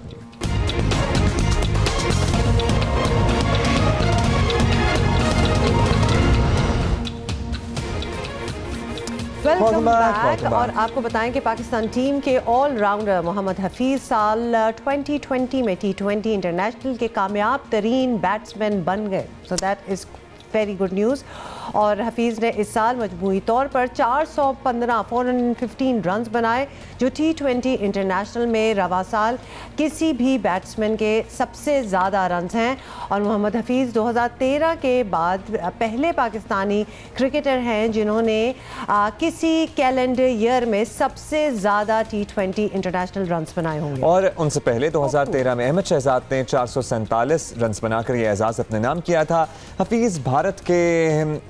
वेलकम बैक। और आपको बताएं कि पाकिस्तान टीम के ऑलराउंडर मोहम्मद हफीज साल 2020 में T20 इंटरनेशनल के कामयाब तरीन बैट्समैन बन गए। So that is very good news. और हफीज़ ने इस साल मजमूई तौर पर 415 रन्स बनाए, जो T20 इंटरनेशनल में रवा साल किसी भी बैट्समैन के सबसे ज़्यादा रन्स हैं। और मोहम्मद हफीज़ 2013 के बाद पहले पाकिस्तानी क्रिकेटर हैं जिन्होंने किसी कैलेंडर ईयर में सबसे ज़्यादा T20 इंटरनेशनल रन्स बनाए होंगे। और उनसे पहले 2013 में अहमद शहजाद ने 447 रन्स बनाकर यह एजाज़ अपने नाम किया था। हफीज़ भारत के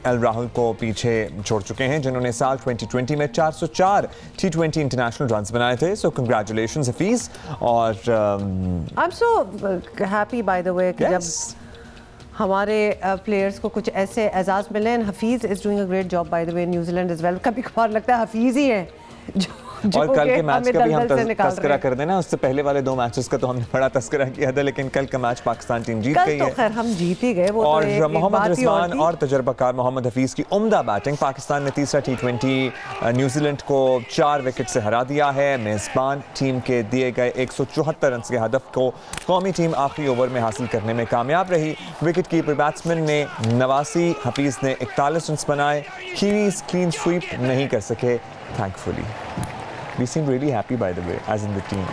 एल राहुल को पीछे छोड़ चुके हैं, जिन्होंने साल 2020 में 404 T20 इंटरनेशनल रन्स बनाए थे। So congratulations Hafeez. और I am so happy by the way कि जब हमारे प्लेयर्स को कुछ ऐसे एजाज़ मिले। And Hafeez is doing a great job by the way New Zealand is well. कभी कभार लगता है हफीज़ ही है और कल के मैच का भी हम तस्करा कर देना। उससे पहले वाले 2 मैचेस का तो हमने बड़ा तस्करा किया था, लेकिन कल का मैच पाकिस्तान टीम जीत गई है। खैर हम जीत ही गए। वो और तो मोहम्मद रिजवान और तजर्बाकार मोहम्मद हफीज की उम्दा बैटिंग। पाकिस्तान ने तीसरा T20 न्यूजीलैंड को 4 विकेट से हरा दिया है। मेजबान टीम के दिए गए 174 रन के हदफ को कौमी टीम आखिरी ओवर में हासिल करने में कामयाब रही। विकेट कीपर बैट्समैन ने 89, हफीज ने 41 रन बनाए। कीवीज क्लीन स्वीप नहीं कर सके thankfully. We seem really happy by the way, as in the team.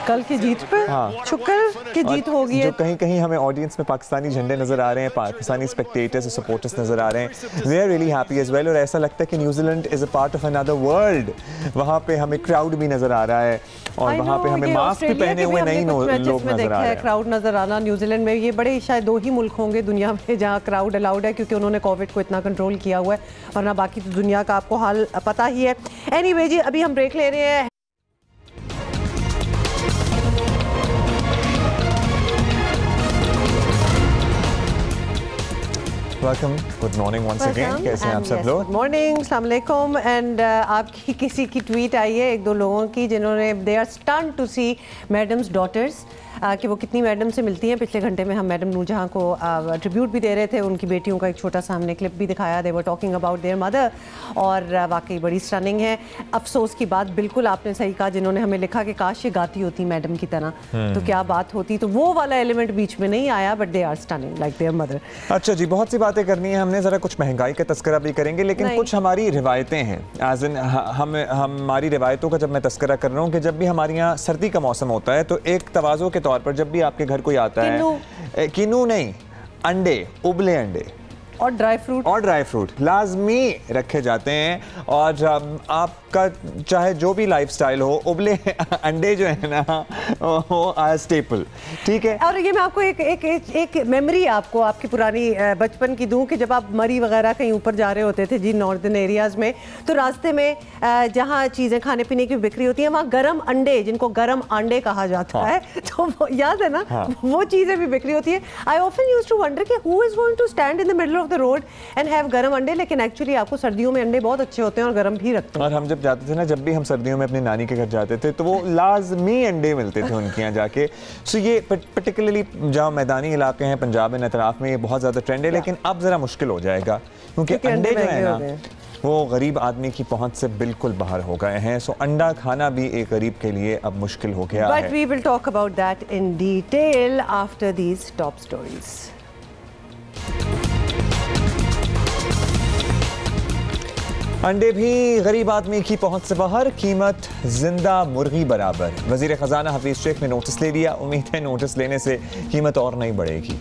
कल की जीत पे शुक्र की जीत हो गई है। जो कहीं कहीं हमें ऑडियंस में पाकिस्तानी झंडे नजर आ रहे हैं, पाकिस्तानी स्पेक्टेटर्स और सपोर्टर्स नजर आ रहे हैं। We are really happy as well। और ऐसा लगता है कि New Zealand is a part of another world। वहाँ पे हमें क्राउड भी नजर आ रहा है और वहाँ पे हमें मास्क भी पहने हुए नहीं लोग नजर आ रहे हैं। क्राउड नजर आना न्यूजीलैंड में, ये बड़े शायद 2 ही मुल्क होंगे दुनिया में जहाँ क्राउड अलाउड है, क्योंकि उन्होंने कोविड को इतना कंट्रोल किया हुआ है, वरना बाकी तो दुनिया का आपको हाल पता ही है। एनीवे जी, अभी हम ब्रेक ले रहे हैं। Welcome, good morning once again. कैसे हैं आप सब लोग? गुड मॉर्निंग, अस्सलाम वालेकुम। एंड आपकी किसी की ट्वीट आई है 1-2 लोगों की, जिन्होंने they are stunned to see madam's daughters, कि वो कितनी मैडम से मिलती हैं। पिछले घंटे में हम मैडम नूरजहां को ट्रिब्यूट भी दे रहे थे, उनकी बेटियों का एक छोटा सा हमने क्लिप भी दिखाया। They were talking about their mother, और वाकई बड़ी स्टनिंग है। अफसोस की बात, बिल्कुल आपने सही कहा, जिन्होंने हमें लिखा कि काश ये गाती होती मैडम की तरह तो क्या बात होती। तो वो वाला एलिमेंट बीच में नहीं आया, but they are stunning like their mother. अच्छा जी, बहुत सी बातें करनी है हमने, ज़रा कुछ महंगाई का तस्करा भी करेंगे, लेकिन कुछ हमारी रिवायतें हैं। एज इन हमारी रिवायतों का जब मैं तस्करा कर रहा हूँ कि जब भी हमारे यहाँ सर्दी का मौसम होता है तो एक तवाज़ो के तौर पर जब भी आपके घर कोई आता है, किनू नहीं, अंडे, उबले अंडे और ड्राई फ्रूट लाजमी रखे जाते हैं। और आपका चाहे जो भी लाइफस्टाइल हो, उबले अंडे जो है ना वो स्टेपल, ठीक है। और ये मैं आपको एक मेमोरी आपको आपकी पुरानी बचपन की दूं कि जब आप मरी वगैरह कहीं ऊपर जा रहे होते थे जी, नॉर्दर्न एरियाज में, तो रास्ते में जहाँ चीज़ें खाने पीने की बिक्री होती हैं, वहाँ गरम अंडे, जिनको गरम अंडे कहा जाता है, तो वो याद है ना, वो चीज़ें भी बिक्री होती है। I often used to wonder कि who is going to stand in the middle of the road and have गरम अंडे, लेकिन एक्चुअली आपको सर्दियों में अंडे बहुत अच्छे होते हैं और गरम भी रखते हैं। और हम जब जाते थे ना, जब भी हम सर्दियों में अपनी नानी के घर जाते थे तो वो लाजमी अंडे मिलते थे उनके यहाँ जाके। सो ये पर्टिकुलरली जहाँ मैदानी इलाके हैं पंजाब में, अतराफ में, ये बहुत ज़्यादा ट्रेंड है। लेकिन अब ज़रा मुश्किल हो जाएगा, क्योंकि अंडे जो है ना वो गरीब आदमी की पहुंच से बिल्कुल बाहर हो गए हैं। सो अंडा खाना भी एक गरीब के लिए अब मुश्किल हो गया है। But we will talk about that in detail after these top stories. अंडे भी गरीब आदमी की पहुंच से बाहर, कीमत जिंदा मुर्गी बराबर। वजीर खजाना हफीज शेख ने नोटिस ले लिया। उम्मीद है नोटिस लेने से कीमत और नहीं बढ़ेगी।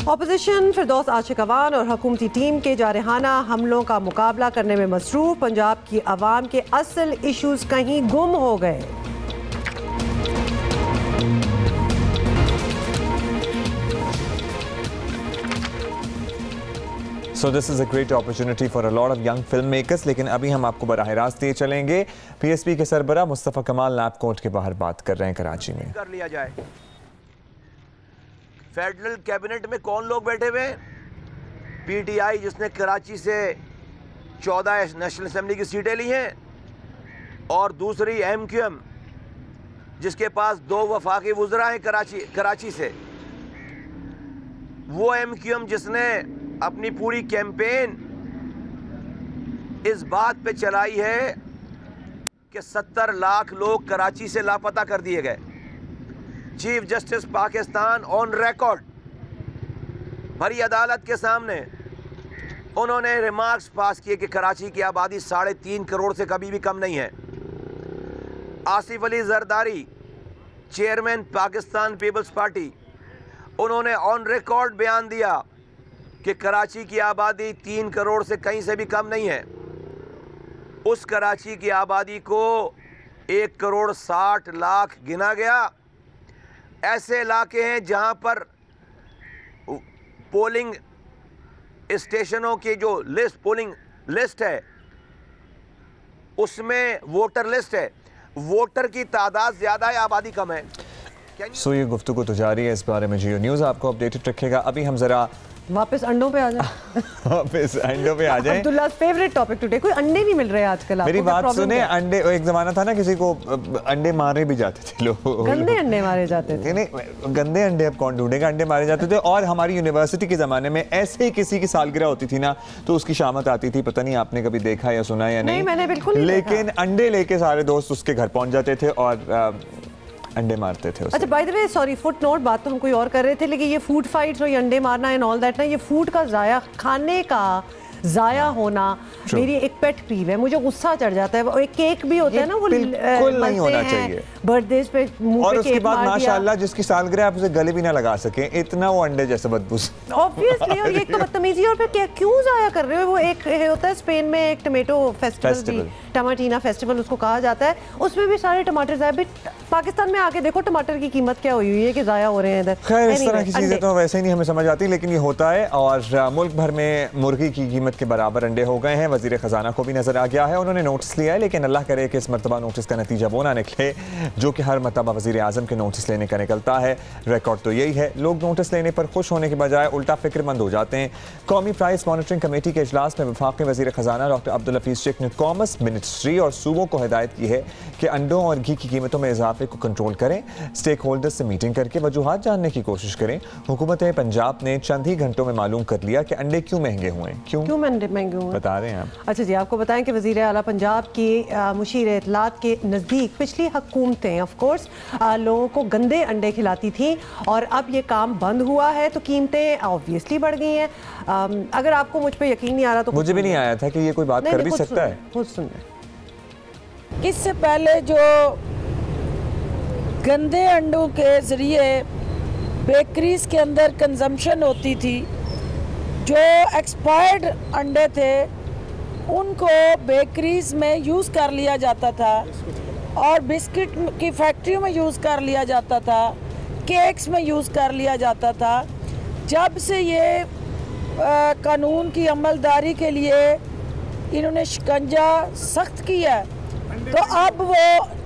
ऑपोजिशन फिरदौस आशिक अवान और हुकूमती टीम के जारहाना हमलों का मुकाबला करने में मसरूफ। पंजाब की आवाम के असल इश्यूज कहीं गुम हो गए। So this is a great opportunity for a lot of young filmmakers। लेकिन अभी हम आपको बराह रास्त दिए चलेंगे। PSP के सरबरा मुस्तफ़ा कमाल लैब कोर्ट के बाहर बात कर रहे हैं कराची में। कर लिया जाए। फेडरल कैबिनेट में कौन लोग बैठे हुए हैं? PTI जिसने कराची से 14 नेशनल असेंबली की सीटें ली हैं, और दूसरी MQM जिसके पास 2 वफाकी वुज़रा हैं कराची से। वो MQM जिसने अपनी पूरी कैंपेन इस बात पे चलाई है कि 70 लाख लोग कराची से लापता कर दिए गए। Chief justice Pakistan on record भरी अदालत के सामने उन्होंने रिमार्क्स पास किए कि कराची की आबादी 3.5 करोड़ से कभी भी कम नहीं है। आसिफ अली जरदारी, चेयरमैन पाकिस्तान पीपल्स पार्टी, उन्होंने ऑन रिकॉर्ड बयान दिया कि कराची की आबादी 3 करोड़ से कहीं से भी कम नहीं है। उस कराची की आबादी को 1 करोड़ 60 लाख गिना गया। ऐसे इलाके हैं जहां पर पोलिंग स्टेशनों की जो लिस्ट, पोलिंग लिस्ट है, उसमें वोटर लिस्ट है, वोटर की तादाद ज्यादा है, आबादी कम है। सो ये गुफ्तगू तो जारी है, इस बारे में जियो न्यूज़ आपको अपडेटेड रखेगा। अभी हम जरा वापस अंडों पे आ जाए वापस अंडों पे आ जाए। अब्दुल्ला फेवरेट टॉपिक टुडे, कोई अंडे नहीं मिल रहे आजकल। मेरी बात सुने, अंडे, एक जमाना था ना किसी को अंडे मारे भी जाते थे लोग, गंदे अंडे मारे जाते थे। नहीं, गंदे अंडे अब कौन ढूंढेगा, अंडे मारे जाते थे। और हमारी यूनिवर्सिटी के ज़माने में ऐसे ही किसी की सालगिरह होती थी ना, तो उसकी शामत आती थी, पता नहीं आपने कभी देखा या सुना या नहीं, मैंने बिल्कुल नहीं लेकिन अंडे लेके सारे दोस्त उसके घर पहुंच जाते थे और अंडे मारते थे उसे। अच्छा, bye the way, sorry foot note, बात तो हम कोई और कर रहे थे, लेकिन ये फूड फाइट्स और ये अंडे मारना एंड ऑल दैट ना, ये फूड का जाया, खाने का जाया होना मेरी एक पेट पीव है। मुझे गुस्सा चढ़ जाता है। एक केक भी होता है ना, वो बिल्कुल नहीं होना चाहिए बर्थडे पे मुंह और पे उसके केक बाद मार दिया। माशाल्लाह जिसकी सालगिरह आप उसे गले भी ना लगा सके, इतना वो अंडे जैसे बदबू। ऑब्वियसली, और ये तो बदतमीजी। और फिर क्यों जाया कर रहे हो? वो एक होता है स्पेन में एक टमेटो फेस्टिवल, टमाटीना फेस्टिवल उसको कहा जाता है, उसमें भी सारे टमाटर जाए। पाकिस्तान में आके देखो टमाटर की कीमत क्या हुई है कि जाया हो रहे हैं इधर। खैर इस तरह की चीज़ें तो वैसे ही नहीं हमें समझ आती, लेकिन ये होता है। और मुल्क भर में मुर्गी की कीमत के बराबर अंडे हो गए हैं। वज़ीर ख़जाना को भी नज़र आ गया है, उन्होंने नोटिस लिया है, लेकिन अल्लाह करे कि इस मरतबा नोटिस का नतीजा वो ना निकले जो कि हर मरतबा वज़ीर आज़म के नोटिस लेने का निकलता है। रिकॉर्ड तो यही है, लोग नोटिस लेने पर खुश होने के बजाय उल्टा फिक्रमंद हो जाते हैं। कौमी प्राइस मॉनिटरिंग कमेटी के इजलास में वफाकी वज़ीर ख़जाना डॉक्टर अब्दुल हफीज़ शेख ने कॉमर्स मिनिस्ट्री और सूबों को हिदायत की है कि अंडों और घी की कीमतों में इजाफे को कंट्रोल करें। स्टेक होल्डर्स से मीटिंग करके वजूहात जानने की कोशिश करें। हुकूमत पंजाब ने चंद ही घंटों में मालूम कर लिया कि अंडे क्यों महंगे हुए हैं। क्यों महंगे हुए बता रहे हैं आप? अच्छा जी, आपको बताएं कि वज़ीर आला पंजाब की मुशीर इत्तलात के नज़दीक पिछली हुकूमतें ऑफ कोर्स लोगों को गंदे अंडे खिलाती थी, और अब ये काम बंद हुआ है तो कीमतें ऑब्वियसली बढ़ गई हैं। अगर आपको मुझ पर यकीन नहीं आ रहा तो मुझे भी नहीं आया था कि ये कोई बात कर भी सकता है। खुद सुन रहे। इससे पहले जो गंदे अंडों के ज़रिए बेकरीज के अंदर कंजम्पशन होती थी, जो एक्सपायर्ड अंडे थे उनको बेकरीज में यूज़ कर लिया जाता था, और बिस्किट की फैक्ट्रियों में यूज़ कर लिया जाता था, केक्स में यूज़ कर लिया जाता था। जब से ये कानून की अमलदारी के लिए इन्होंने शिकंजा सख्त किया, तो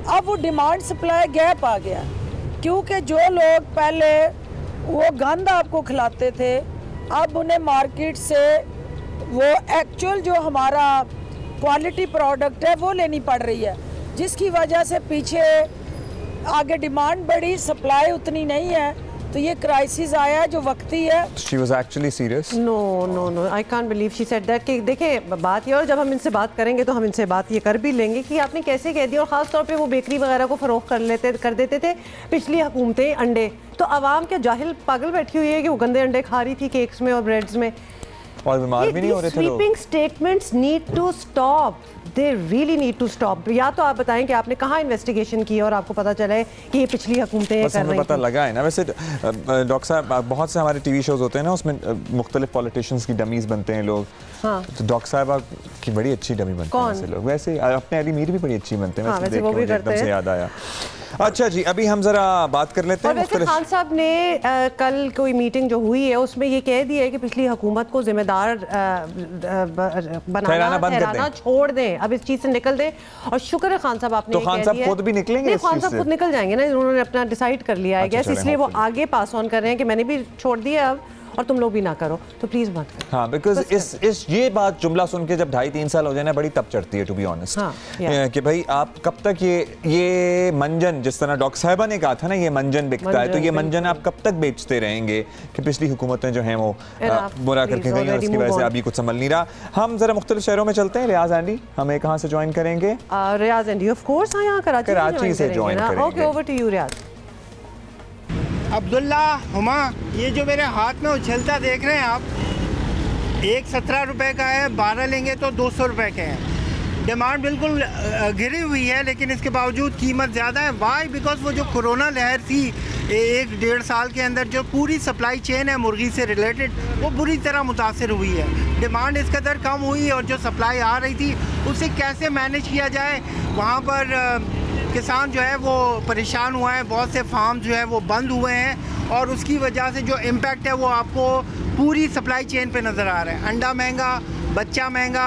अब वो डिमांड सप्लाई गैप आ गया, क्योंकि जो लोग पहले वो गंद आपको खिलाते थे, अब उन्हें मार्केट से वो एक्चुअल जो हमारा क्वालिटी प्रोडक्ट है वो लेनी पड़ रही है, जिसकी वजह से पीछे आगे डिमांड बढ़ी, सप्लाई उतनी नहीं है, तो ये क्राइसिस आया जो वक्ती है। She was actually serious? No, I can't believe she said that। कि देखें, बात ये, और जब हम इनसे बात करेंगे तो हम इनसे बात ये कर भी लेंगे कि आपने कैसे कह दिया, और ख़ास तौर पे वो बेकरी वगैरह को फ़रोख्त कर देते थे पिछली हुकूमतें अंडे। तो आवाम क्या जाहिल पागल बैठी हुई है कि वो गंदे अंडे खा रही थी केक्स में और ब्रेड्स में, और बीमार भी नहीं हो रहे थे लोग। Sweeping statements need to stop, they really need to stop. या तो आप बताएं कि आपने कहाँ इन्वेस्टिगेशन की और आपको पता चला है कि ये पिछली हुकूमतें कर रही थी। पता लगा है ना। वैसे डॉक्टर साहब, बहुत से हमारे टीवी शोज होते हैं ना, उसमें मुख्तलिफ पॉलिटिशियंस की डमीज बनते हैं लोग। हाँ। तो डॉक्टर साहब की बड़ी अच्छी डमी बनते हैं ऐसे लोग। वैसे अपने अली मीर भी बड़ी अच्छी बनते हैं, वैसे वो भी एकदम से याद आया। अच्छा जी, अभी हम जरा बात कर लेते हैं। वैसे खान साहब ने कल कोई मीटिंग जो हुई है उसमें ये कह दिया है कि पिछली हुकूमत को जिम्मेदार ठहराना छोड़ दें, अब इस चीज से निकल दें। और शुक्र है खान साहब आपने तो खान साहब खुद भी निकलेंगे, खान साहब खुद निकल जाएंगे ना, उन्होंने अपना डिसाइड कर लिया है, इसलिए वो आगे पास ऑन कर रहे हैं कि मैंने भी छोड़ दिया अब, और तुम लोग भी ना करो, तो प्लीज मत करो। हाँ, बिकॉज इस ये बात जुमला सुन के जब 2.5-3 साल हो जाए ना, बड़ी तब चढ़ती है टू बी ऑनेस्ट। कि भाई आप कब तक ये मंजन, जिस तरह डॉक्टर साहिबा ने कहा था ना, ये मंजन बिकता है, तो ये मंजन आप कब तक बेचते रहेंगे कि पिछली हुकूमतें जो हैं वो बुरा करके गई और उसकी वजह से अभी कुछ संभल नहीं रहा। हम जरा मुख्तलिफ शहरों में चलते हैं। रियाज एंडी हमें कहाँ से ज्वाइन करेंगे? रियाज एंडी ऑफ कोर्स यहाँ कराची से ज्वाइन करेंगे। ओके, ओवर टू यू रियाज। अब्दुल्ला, हुमा, ये जो मेरे हाथ में उछलता देख रहे हैं आप, एक 17 रुपए का है, 12 लेंगे तो 200 रुपए के हैं। डिमांड बिल्कुल गिरी हुई है, लेकिन इसके बावजूद कीमत ज़्यादा है। वाई? बिकॉज वो जो कोरोना लहर थी 1-1.5 साल के अंदर, जो पूरी सप्लाई चेन है मुर्गी से रिलेटेड, वो बुरी तरह मुतासर हुई है। डिमांड इस कदर कम हुई और जो सप्लाई आ रही थी उसे कैसे मैनेज किया जाए, वहाँ पर किसान जो है वो परेशान हुआ है, बहुत से फार्म जो है वो बंद हुए हैं और उसकी वजह से जो इम्पैक्ट है वो आपको पूरी सप्लाई चेन पे नज़र आ रहा है। अंडा महंगा, बच्चा महंगा,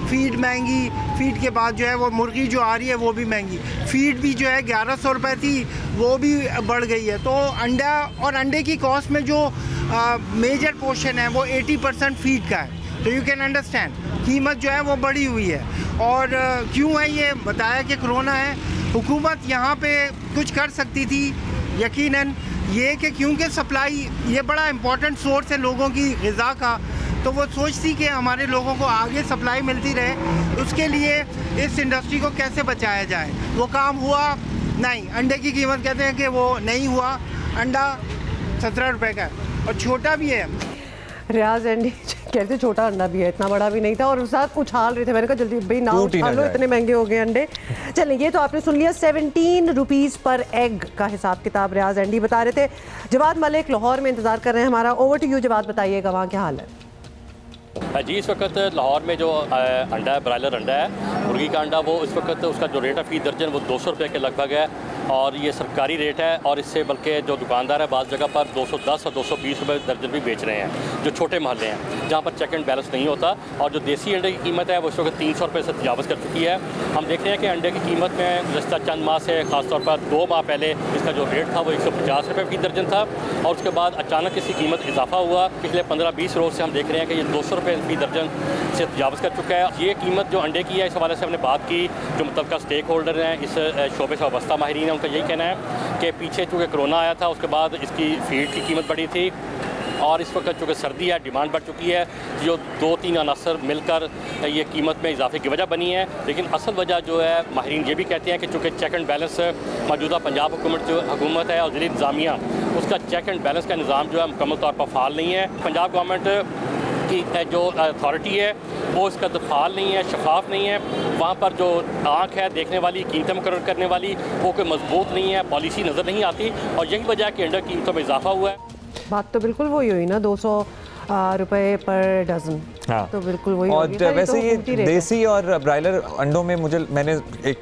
फीड महंगी, फीड के बाद जो है वो मुर्गी जो आ रही है वो भी महंगी, फीड भी जो है 1100 रुपये थी वो भी बढ़ गई है। तो अंडा और अंडे की कॉस्ट में जो मेजर पोर्शन है वो 80% फीड का है। तो यू कैन अंडरस्टैंड कीमत जो है वो बढ़ी हुई है। और क्यों है ये बताया कि कोरोना है, हुकूमत यहाँ पे कुछ कर सकती थी यकीनन, ये कि क्योंकि सप्लाई ये बड़ा इम्पोर्टेंट सोर्स है लोगों की ग़िज़ा का, तो वो सोचती कि हमारे लोगों को आगे सप्लाई मिलती रहे, उसके लिए इस इंडस्ट्री को कैसे बचाया जाए। वो काम हुआ नहीं। अंडे की कीमत कहते हैं कि वो नहीं हुआ, अंडा 17 रुपये का है और छोटा भी है। रियाज एंडी कहते छोटा अंडा भी है, इतना बड़ा भी नहीं था और साथ उछाल रहे थे। मैंने कहा जल्दी भाई ना उछाल लो, इतने महंगे हो गए अंडे। चलें, ये तो आपने सुन लिया 17 रुपीज़ पर एग का हिसाब किताब रियाज एंडी बता रहे थे। जवाद मलिक लाहौर में इंतज़ार कर रहे हैं हमारा। ओवर टू यू जवाद, बताइएगा वहाँ क्या हाल है? जी, इस वक्त लाहौर में जो अंडा है, ब्रायलर अंडा है, मुर्गी का अंडा, वो इस वक्त उसका जो रेट है फ़ी दर्जन वो 200 रुपये के लगभग है और ये सरकारी रेट है। और इससे बल्कि जो दुकानदार है बाज़ जगह पर 210 और 220 रुपये दर्जन भी बेच रहे हैं, जो छोटे महल्ले हैं जहाँ पर चेक एंड बैलेंस नहीं होता। और जो देसी अंडे की कीमत है वो इस वक्त 300 रुपये से तजावज़ कर चुकी है। हम देख रहे हैं कि अंडे की कीमत में गुज़श्ता चंद माह से, ख़ासतौर पर 2 माह पहले इसका जो रेट था वो 150 रुपये फ़ी दर्जन था और उसके बाद अचानक इसकी कीमत इजाफा हुआ। पिछले 15-20 रोज़ से हम देख रहे हैं कि ये 200 रुपये फ़ी दर्जन से तजावज़ कर चुका है। ये कीमत जो अंडे की है, इस हवाले से हमने बात की जो मुतल्लिका स्टेक होल्डर हैं, इस शोबे से वाबस्ता माहिरीन हैं, उनका यही कहना है कि पीछे चूँकि कोरोना आया था उसके बाद इसकी फीड की कीमत बढ़ी थी और इस वक्त चूँकि सर्दी है, डिमांड बढ़ चुकी है, जो 2-3 अनासर मिलकर ये कीमत में इजाफे की वजह बनी है। लेकिन असल वजह जो है माहिरीन ये भी कहते हैं कि चूँकि चेक एंड बैलेंस मौजूदा पंजाब हुकूमत है और ज़िली इंतज़ामिया, उसका चेक एंड बैलेंस का निज़ाम जो है मुकम्मल तौर पर फ़ाल नहीं है। पंजाब गवर्नमेंट की जो अथॉरिटी है वो इसका दफाल नहीं है, शफाफ नहीं है। वहाँ पर जो आँख है देखने वाली, कीमतें मुकर्रर करने वाली, वो कोई मजबूत नहीं है, पॉलिसी नज़र नहीं आती और यही वजह है कि अंडा कीमतों में इजाफा हुआ है। बात तो बिल्कुल वही हुई ना, 200 रुपए पर डजन। हाँ। तो बिल्कुल वही। और वैसे तो ये देसी और ब्रायलर अंडों में मैंने एक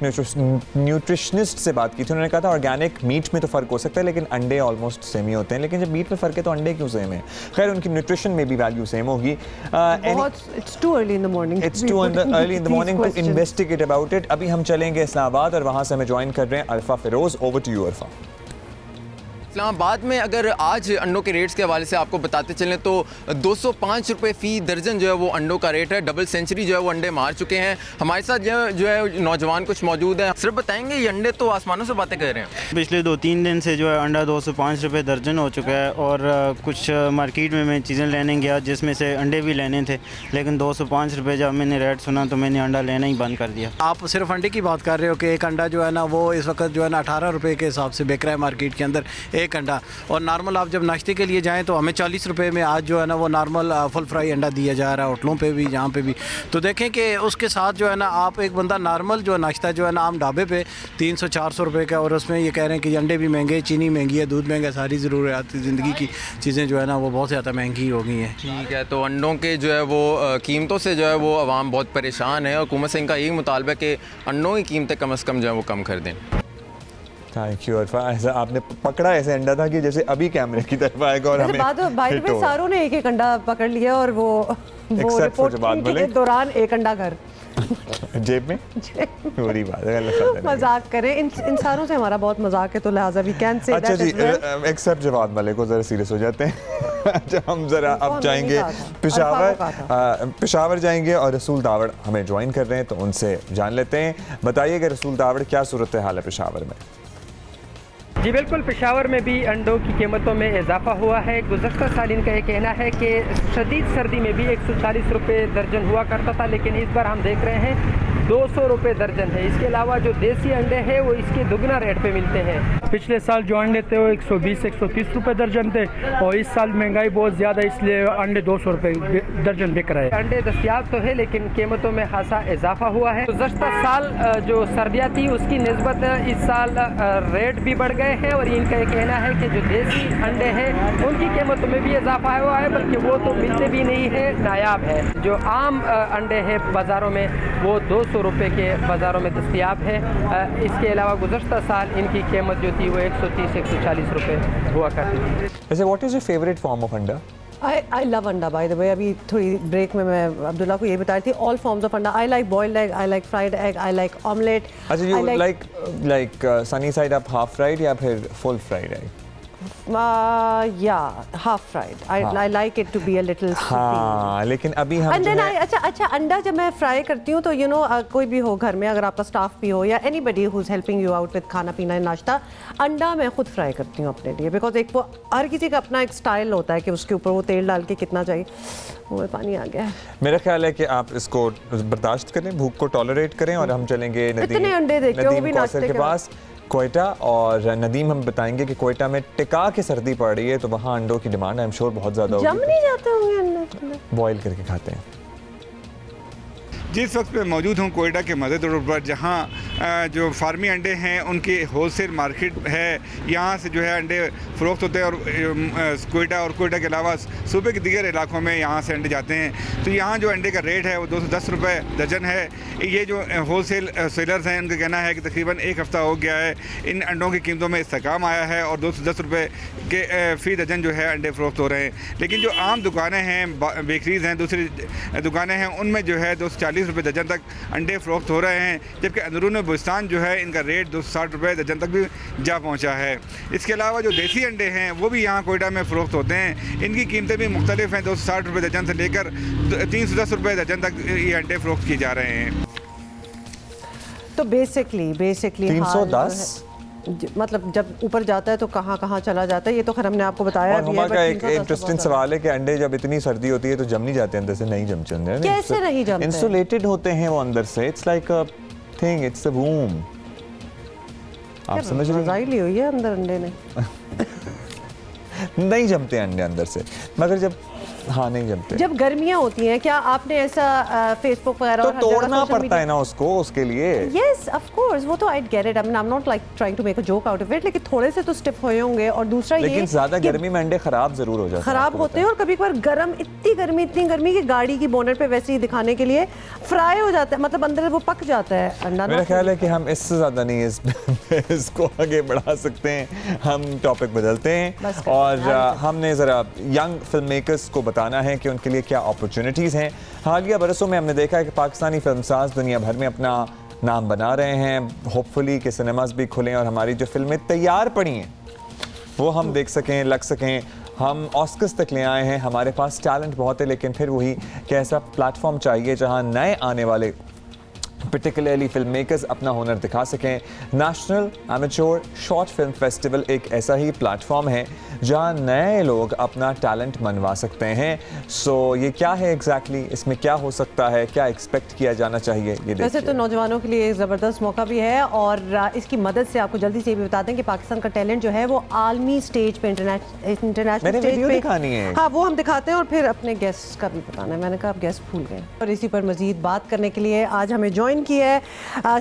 न्यूट्रिशनिस्ट से बात की थी, उन्होंने कहा था ऑर्गेनिक मीट में तो फ़र्क हो सकता है लेकिन अंडे ऑलमोस्ट सेम ही होते हैं। लेकिन जब मीट में फ़र्क है तो अंडे क्यों सेम है? खैर, उनकी न्यूट्रिशन में भी वैल्यू सेम होगी। It's too early in the morning, it's too early in the morning to investigate about it. अभी हम चलेंगे इस्लामाबाद और वहाँ से हमें ज्वाइन कर रहे हैं अरफा फिरोज़। ओवर टू यू अरफा। इस्लामाबाद में अगर आज अंडों के रेट्स के हवाले से आपको बताते चलें तो 205 रुपये फ़ी दर्जन जो है वो अंडों का रेट है। डबल सेंचुरी जो है वो अंडे मार चुके हैं। हमारे साथ जो है नौजवान कुछ मौजूद हैं। सिर्फ बताएंगे ये अंडे तो आसमानों से बातें कर रहे हैं। पिछले 2-3 दिन से जो है अंडा 205 रुपये दर्जन हो चुका है और कुछ मार्केट में मैं चीज़ें लेने गया जिसमें से अंडे भी लेने थे, लेकिन 205 रुपये जब मैंने रेट सुना तो मैंने अंडा लेना ही बंद कर दिया। आप सिर्फ अंडे की बात कर रहे हो कि एक अंडा जो है ना वो इस वक्त जो है ना 18 रुपये के हिसाब से बिक रहा है मार्केट के अंदर एक अंडा। और नॉर्मल आप जब नाश्ते के लिए जाएं तो हमें 40 रुपये में आज जो है ना वो नॉर्मल फुल फ्राई अंडा दिया जा रहा है होटलों पे भी, जहाँ पे भी। तो देखें कि उसके साथ जो है ना आप एक बंदा नॉर्मल जो नाश्ता जो है ना आम ढाबे पे 300-400 रुपये का, और उसमें ये कह रहे हैं कि अंडे भी महंगे, चीनी महंगी है, दूध महंगा, सारी ज़रूरियात ज़िंदगी की चीज़ें जो है ना वो बहुत ज़्यादा महंगी हो गई हैं। ठीक है, तो अंडों के जो है वो कीमतों से जो है वो आवाम बहुत परेशान है और हुकूमत से इनका यही मुतालबा है कि अंडों की कीमतें कम से कम जो है वो कम कर दें। थैंक यू अरफा। ऐसा आपने पकड़ा ऐसे अंडा था कि जैसे अभी कैमरे की तरफ आएगा और हमें बाय द वे सारों ने एक अंडा पकड़ लिया और वो रिपोर्ट के दौरान एक अंडा घर जेब में। बुरी बात है, मजाक करें, इन सारों से हमारा बहुत मजाक है तो लिहाजा वी कैन से दैट। अच्छा जी, एक्सेप्ट जवाद मलिक को, जरा सीरियस हो जाते हैं। अच्छा, हम जरा अब जाएंगे पेशावर जाएंगे और रसूल दावड़ हमें ज्वाइन कर रहे हैं तो उनसे जान लेते हैं। बताइएगा रसूल दावड़, क्या सूरत हाल है पेशावर में? जी बिल्कुल, पेशावर में भी अंडों की कीमतों में इजाफा हुआ है। गुज़श्ता साल इनका ये कहना है कि शदीद सर्दी में भी 140 रुपये दर्जन हुआ करता था, लेकिन इस बार हम देख रहे हैं 200 रुपये दर्जन है। इसके अलावा जो देसी अंडे हैं वो इसके दुगना रेट पे मिलते हैं। पिछले साल जो अंडे थे वो 120-130 रुपए दर्जन थे, और इस साल महंगाई बहुत ज़्यादा, इसलिए अंडे 200 रुपए दर्जन बिक रहे हैं। अंडे दस्तियाब तो है लेकिन कीमतों में खासा इजाफा हुआ है। गुज़श्ता साल जो सर्दियाँ थी उसकी निस्बत इस साल रेट भी बढ़ गए हैं, और इनका ये कहना है कि जो देसी अंडे हैं उनकी कीमतों में भी इजाफा हुआ है, बल्कि वो तो मिलते भी नहीं है, नायाब है। जो आम अंडे हैं बाज़ारों में वो 200 रुपये के बाज़ारों में दस्तियाब है। इसके अलावा गुज़श्ता साल इनकी कीमत जो थी वो 130-140 रुपये हुआ करती थी। वैसे what is your favourite form of अंडा? I love अंडा बाय द वे। अभी थोड़ी ब्रेक में मैं अब्दुल्ला को ये बता रही थी, ऑल फॉर्म्स ऑफ अंडा। I like boiled egg, I like fried egg, I like omelette. अच्छा, you like sunny side up half fried या फिर full fried egg? Yeah, half fried. I like it to be a little soupy. हाँ, लेकिन अभी हम And then अच्छा अंडा जब मैं फ्राई करती हूँ तो you know कोई भी हो घर में, अगर आपका स्टाफ भी हो या anybody who's helping you out with खाना पीना नाश्ता, अंडा मैं खुद फ्राई करती हूँ अपने लिए, बिकॉज एक वो हर किसी का अपना एक स्टाइल होता है कि उसके ऊपर वो तेल डाल के कितना चाहिए। वो पानी आ गया है। मेरा ख्याल है कि आप इसको बर्दाश्त करें, भूख को टॉलरेट करें, और हम चलेंगे नदीम के पास कोयटा। और नदीम हम बताएंगे कि कोयटा में टिका के सर्दी पड़ रही है, तो वहाँ अंडों की डिमांड आई एम श्योर बहुत ज़्यादा होगी। जम नहीं जाते होंगे अंडे, बॉयल करके खाते हैं। जिस वक्त पे मौजूद हूँ कोयटा के मदद रोड पर, जहाँ जो फार्मी अंडे हैं उनकी होलसेल मार्केट है, यहाँ से जो है अंडे फ़रोख्त होते हैं, और कोयटा और कोयटा के अलावा सूबे के दीगर इलाकों में यहाँ से अंडे जाते हैं। तो यहाँ जो अंडे का रेट है वो 210 रुपये दर्जन है। ये जो होलसेल सेलर्स हैं उनका कहना है कि तकरीबन एक हफ़्ता हो गया है इन अंडों की कीमतों में इस्तेकाम आया है, और 210 रुपये के फ़ी दर्जन जो है अंडे फ़रोख्त हो रहे हैं। लेकिन जो आम दुकानें हैं, बेकरीज़ हैं, दूसरी दुकानें हैं, उनमें जो है 240 रुपये दर्जन तक अंडे फ़रोख्त हो रहे हैं, जबकि अंदरून बलूचिस्तान जो है इनका रेट 260 रुपये दर्जन तक भी जा पहुंचा है। इसके अलावा जो देसी अंडे हैं वो भी यहाँ कोयटा में फ़रोख्त होते हैं, इनकी कीमतें भी मुख्तलिफ हैं, 260 रुपये दर्जन से लेकर 310 रुपये दर्जन तक ये अंडे फ़रोख्त किए जा रहे हैं। तो बेसिकली 310 मतलब जब ऊपर जाता है तो कहाँ चला जाता है, ये तो खैर हमने आपको बताया भी है। का एक इंटरेस्टिंग सवाल है कि अंडे जब इतनी सर्दी होती है तो जम नहीं जाते अंदर से? नहीं जमते अंदर। कैसे नहीं जमते? इंसुलेटेड होते हैं वो अंदर से। It's like a thing, it's a womb. आप समझ रहे हैं? ली हुई है अंदर अंडे ने। नहीं जमते अंडे अंदर से, मगर जब नहीं जमते। जब गर्मियां होती हैं, क्या आपने ऐसा फेसबुक वगैरह तो तोड़ना पड़ता है ना उसको, उसके लिए? यस ऑफ कोर्स, वो तो I get it. I am not like trying to make a joke out of it, लेकिन थोड़े से तो स्टिफ हुए होंगे। और दूसरा ये, लेकिन ज्यादा गर्मी में अंडे खराब जरूर हो जाते हैं। खराब होते हैं, और कभी कभार गरम, इतनी गर्मी की गाड़ी की बोनट पे वैसे ही दिखाने के लिए फ्राई हो जाता है, मतलब अंदर वो पक जाता है अंडा। मेरा ख्याल है कि हम इससे ज्यादा नहीं इसको आगे बढ़ा सकते हैं। हम टॉपिक बदलते हैं, और हमने जरा यंग फिल्म मेकर्स को बताना है कि उनके लिए क्या अपॉर्चुनिटीज़ हैं। हालिया बरसों में हमने देखा है कि पाकिस्तानी फिल्मसाज दुनिया भर में अपना नाम बना रहे हैं। होपफुली कि सिनेमास भी खुलें और हमारी जो फिल्में तैयार पड़ी हैं वो हम देख सकें, लग सकें। हम ऑस्कर्स तक ले आए हैं, हमारे पास टैलेंट बहुत है, लेकिन फिर वही कि ऐसा प्लेटफॉर्म चाहिए जहां नए आने वाले पर्टिकुलरली फिल्म मेकर्स अपना हुनर दिखा सकें। National amateur short film festival एक ऐसा ही प्लेटफॉर्म है जहां नए लोग अपना टैलेंट मनवा सकते हैं। सो ये क्या है एग्जैक्टली, इसमें क्या हो सकता है, क्या एक्सपेक्ट किया जाना चाहिए, ये वैसे तो नौजवानों के लिए एक ज़बरदस्त मौका भी है, और इसकी मदद से आपको जल्दी से ये भी बता दें कि पाकिस्तान का टैलेंट जो है वो आलमी स्टेज पे, इंटरनेशनल स्टेज पे दिखानी है। हाँ, वो हम दिखाते हैं, और फिर अपने गेस्ट का भी बताना है। मैंने कहा आप गेस्ट भूल गए। और इसी पर मजीद बात करने के लिए आज हमें ज्वाइन की है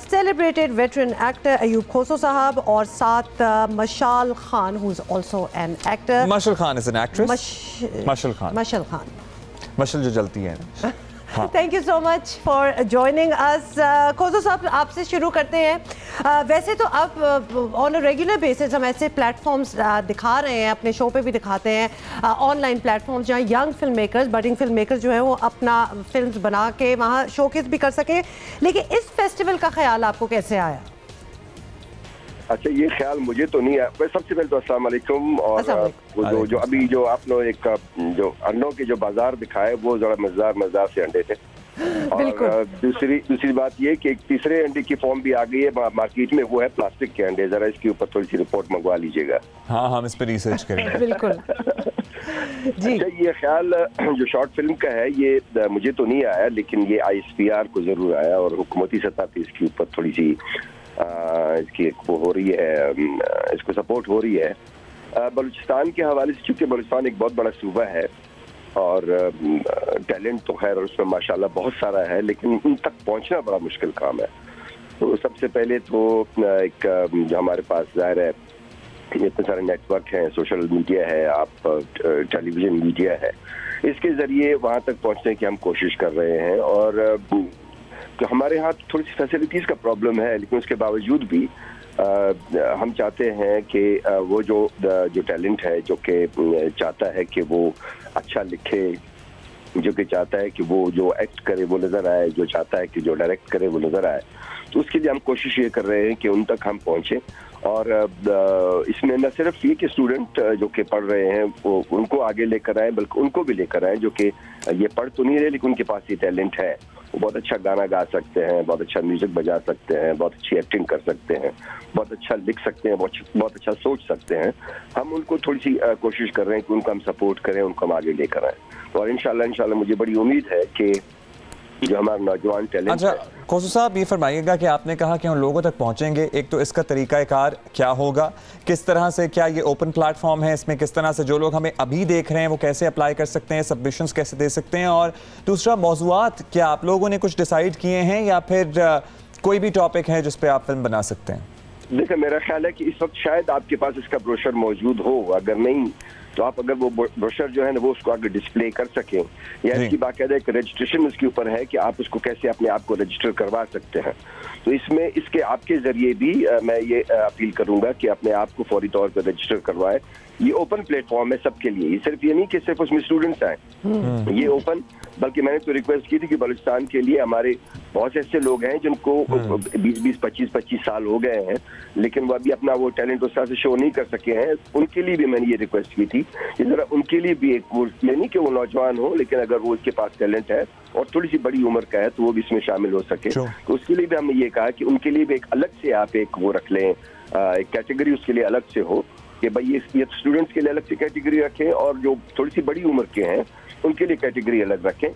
सेलिब्रेटेड वेटरन एक्टर अयूब खोसो साहब, और साथ मशाल Khan who is also an actor. मशाल खान इज एन एक्ट्रेस। मशाल खान मशाल जो जलती है। Thank you so much for joining us. खोसो साहब, आपसे शुरू करते हैं। वैसे तो अब ऑन अ रेगुलर बेसिस हम ऐसे प्लेटफॉर्म्स दिखा रहे हैं, अपने शो पे भी दिखाते हैं, ऑनलाइन प्लेटफॉर्म्स जहाँ young film makers, budding film makers जो हैं वो अपना फिल्म्स बना के वहाँ शोकेस भी कर सकें। लेकिन इस फेस्टिवल का ख्याल आपको कैसे आया? अच्छा, ये ख्याल मुझे तो नहीं आया। सबसे पहले तो अस्सलाम वालेकुम। और जो अभी जो आपने एक जो अंडों के जो बाजार दिखाए वो जरा मजेदार से अंडे थे। और दूसरी बात ये कि एक तीसरे अंडे की फॉर्म भी आ गई है मार्केट में, वो है प्लास्टिक के अंडे। जरा इसके ऊपर थोड़ी सी रिपोर्ट मंगवा लीजिएगा। हाँ, हम इस पर रिसर्च करेंगे। बिल्कुल जी। अच्छा, ये ख्याल जो शॉर्ट फिल्म का है ये मुझे तो नहीं आया, लेकिन ये ISPR को जरूर आया, और हुकूमती सतह पे इसके ऊपर थोड़ी सी इसकी वो हो रही है, इसको सपोर्ट हो रही है। बलूचिस्तान के हवाले से, चूँकि बलूचिस्तान एक बहुत बड़ा सूबा है और टैलेंट तो खैर उसमें माशाल्लाह बहुत सारा है, लेकिन उन तक पहुंचना बड़ा मुश्किल काम है। तो सबसे पहले तो एक जो हमारे पास ज़ाहिर है इतने सारे नेटवर्क हैं, सोशल मीडिया है, आप टेलीविज़न मीडिया है, इसके ज़रिए वहाँ तक पहुँचने की हम कोशिश कर रहे हैं। और तो हमारे यहाँ थोड़ी सी फैसिलिटीज़ का प्रॉब्लम है, लेकिन उसके बावजूद भी हम चाहते हैं कि वो जो टैलेंट है, जो कि चाहता है कि वो अच्छा लिखे, जो कि चाहता है कि वो जो एक्ट करे वो नज़र आए, जो चाहता है कि जो डायरेक्ट करे वो नज़र आए, तो उसके लिए हम कोशिश ये कर रहे हैं कि उन तक हम पहुँचें। और इसमें न सिर्फ ये कि स्टूडेंट जो कि पढ़ रहे हैं वो उनको आगे लेकर आए, बल्कि उनको भी लेकर आए जो कि ये पढ़ तो नहीं रहे लेकिन उनके पास ये टैलेंट है, वो बहुत अच्छा गाना गा सकते हैं, बहुत अच्छा म्यूजिक बजा सकते हैं, बहुत अच्छी एक्टिंग कर सकते हैं, बहुत अच्छा लिख सकते हैं, बहुत अच्छा सोच सकते हैं। हम उनको थोड़ी सी कोशिश कर रहे हैं कि उनको हम सपोर्ट करें, उनको हम आगे लेकर आए। और इंशाल्लाह मुझे बड़ी उम्मीद है कि जो हमारा नौजवान टैलेंट अच्छा, खोसू साहब ये फरमाइएगा कि आपने कहा कि उन लोगों तक पहुंचेंगे, एक तो इसका तरीक़ाकार क्या होगा, किस तरह से, क्या ये ओपन प्लेटफॉर्म है, इसमें किस तरह से जो लोग हमें अभी देख रहे हैं वो कैसे अप्लाई कर सकते हैं, सबमिशंस कैसे दे सकते हैं, और दूसरा मौज़ूआत क्या आप लोगों ने कुछ डिसाइड किए हैं या फिर कोई भी टॉपिक है जिस पर आप फिल्म बना सकते हैं? देखिए, मेरा ख्याल है कि इस वक्त शायद आपके पास इसका ब्रोशर मौजूद हो, अगर नहीं तो आप अगर वो ब्रोशर जो है ना वो उसको आगे डिस्प्ले कर सकें, या इसकी बाकायदा एक रजिस्ट्रेशन इसके ऊपर है कि आप उसको कैसे अपने आप को रजिस्टर करवा सकते हैं। तो इसमें इसके आपके जरिए भी मैं ये अपील करूंगा कि अपने आप को फौरी तौर पर रजिस्टर करवाए। ये ओपन प्लेटफॉर्म है सबके लिए, ये सिर्फ ये नहीं कि सिर्फ उसमें स्टूडेंट्स आए, ये ओपन, बल्कि मैंने तो रिक्वेस्ट की थी कि बलूचिस्तान के लिए हमारे बहुत से ऐसे लोग हैं जिनको 20-20, 25-25 साल हो गए हैं लेकिन वो अभी अपना वो टैलेंट उस तरह से शो नहीं कर सके हैं, उनके लिए भी मैंने ये रिक्वेस्ट की थी कि जरा उनके लिए भी एक, वो ये नहीं कि वो नौजवान हो लेकिन अगर वो उसके पास टैलेंट है और थोड़ी सी बड़ी उम्र का है तो वो भी इसमें शामिल हो सके। तो उसके लिए भी हमने ये कहा कि उनके लिए भी एक अलग से आप एक वो रख लें, एक कैटेगरी उसके लिए अलग से हो कि भाई ये स्टूडेंट्स के लिए अलग से कैटेगरी रखें और जो थोड़ी सी बड़ी उम्र के हैं उनके लिए कैटेगरी अलग रखें।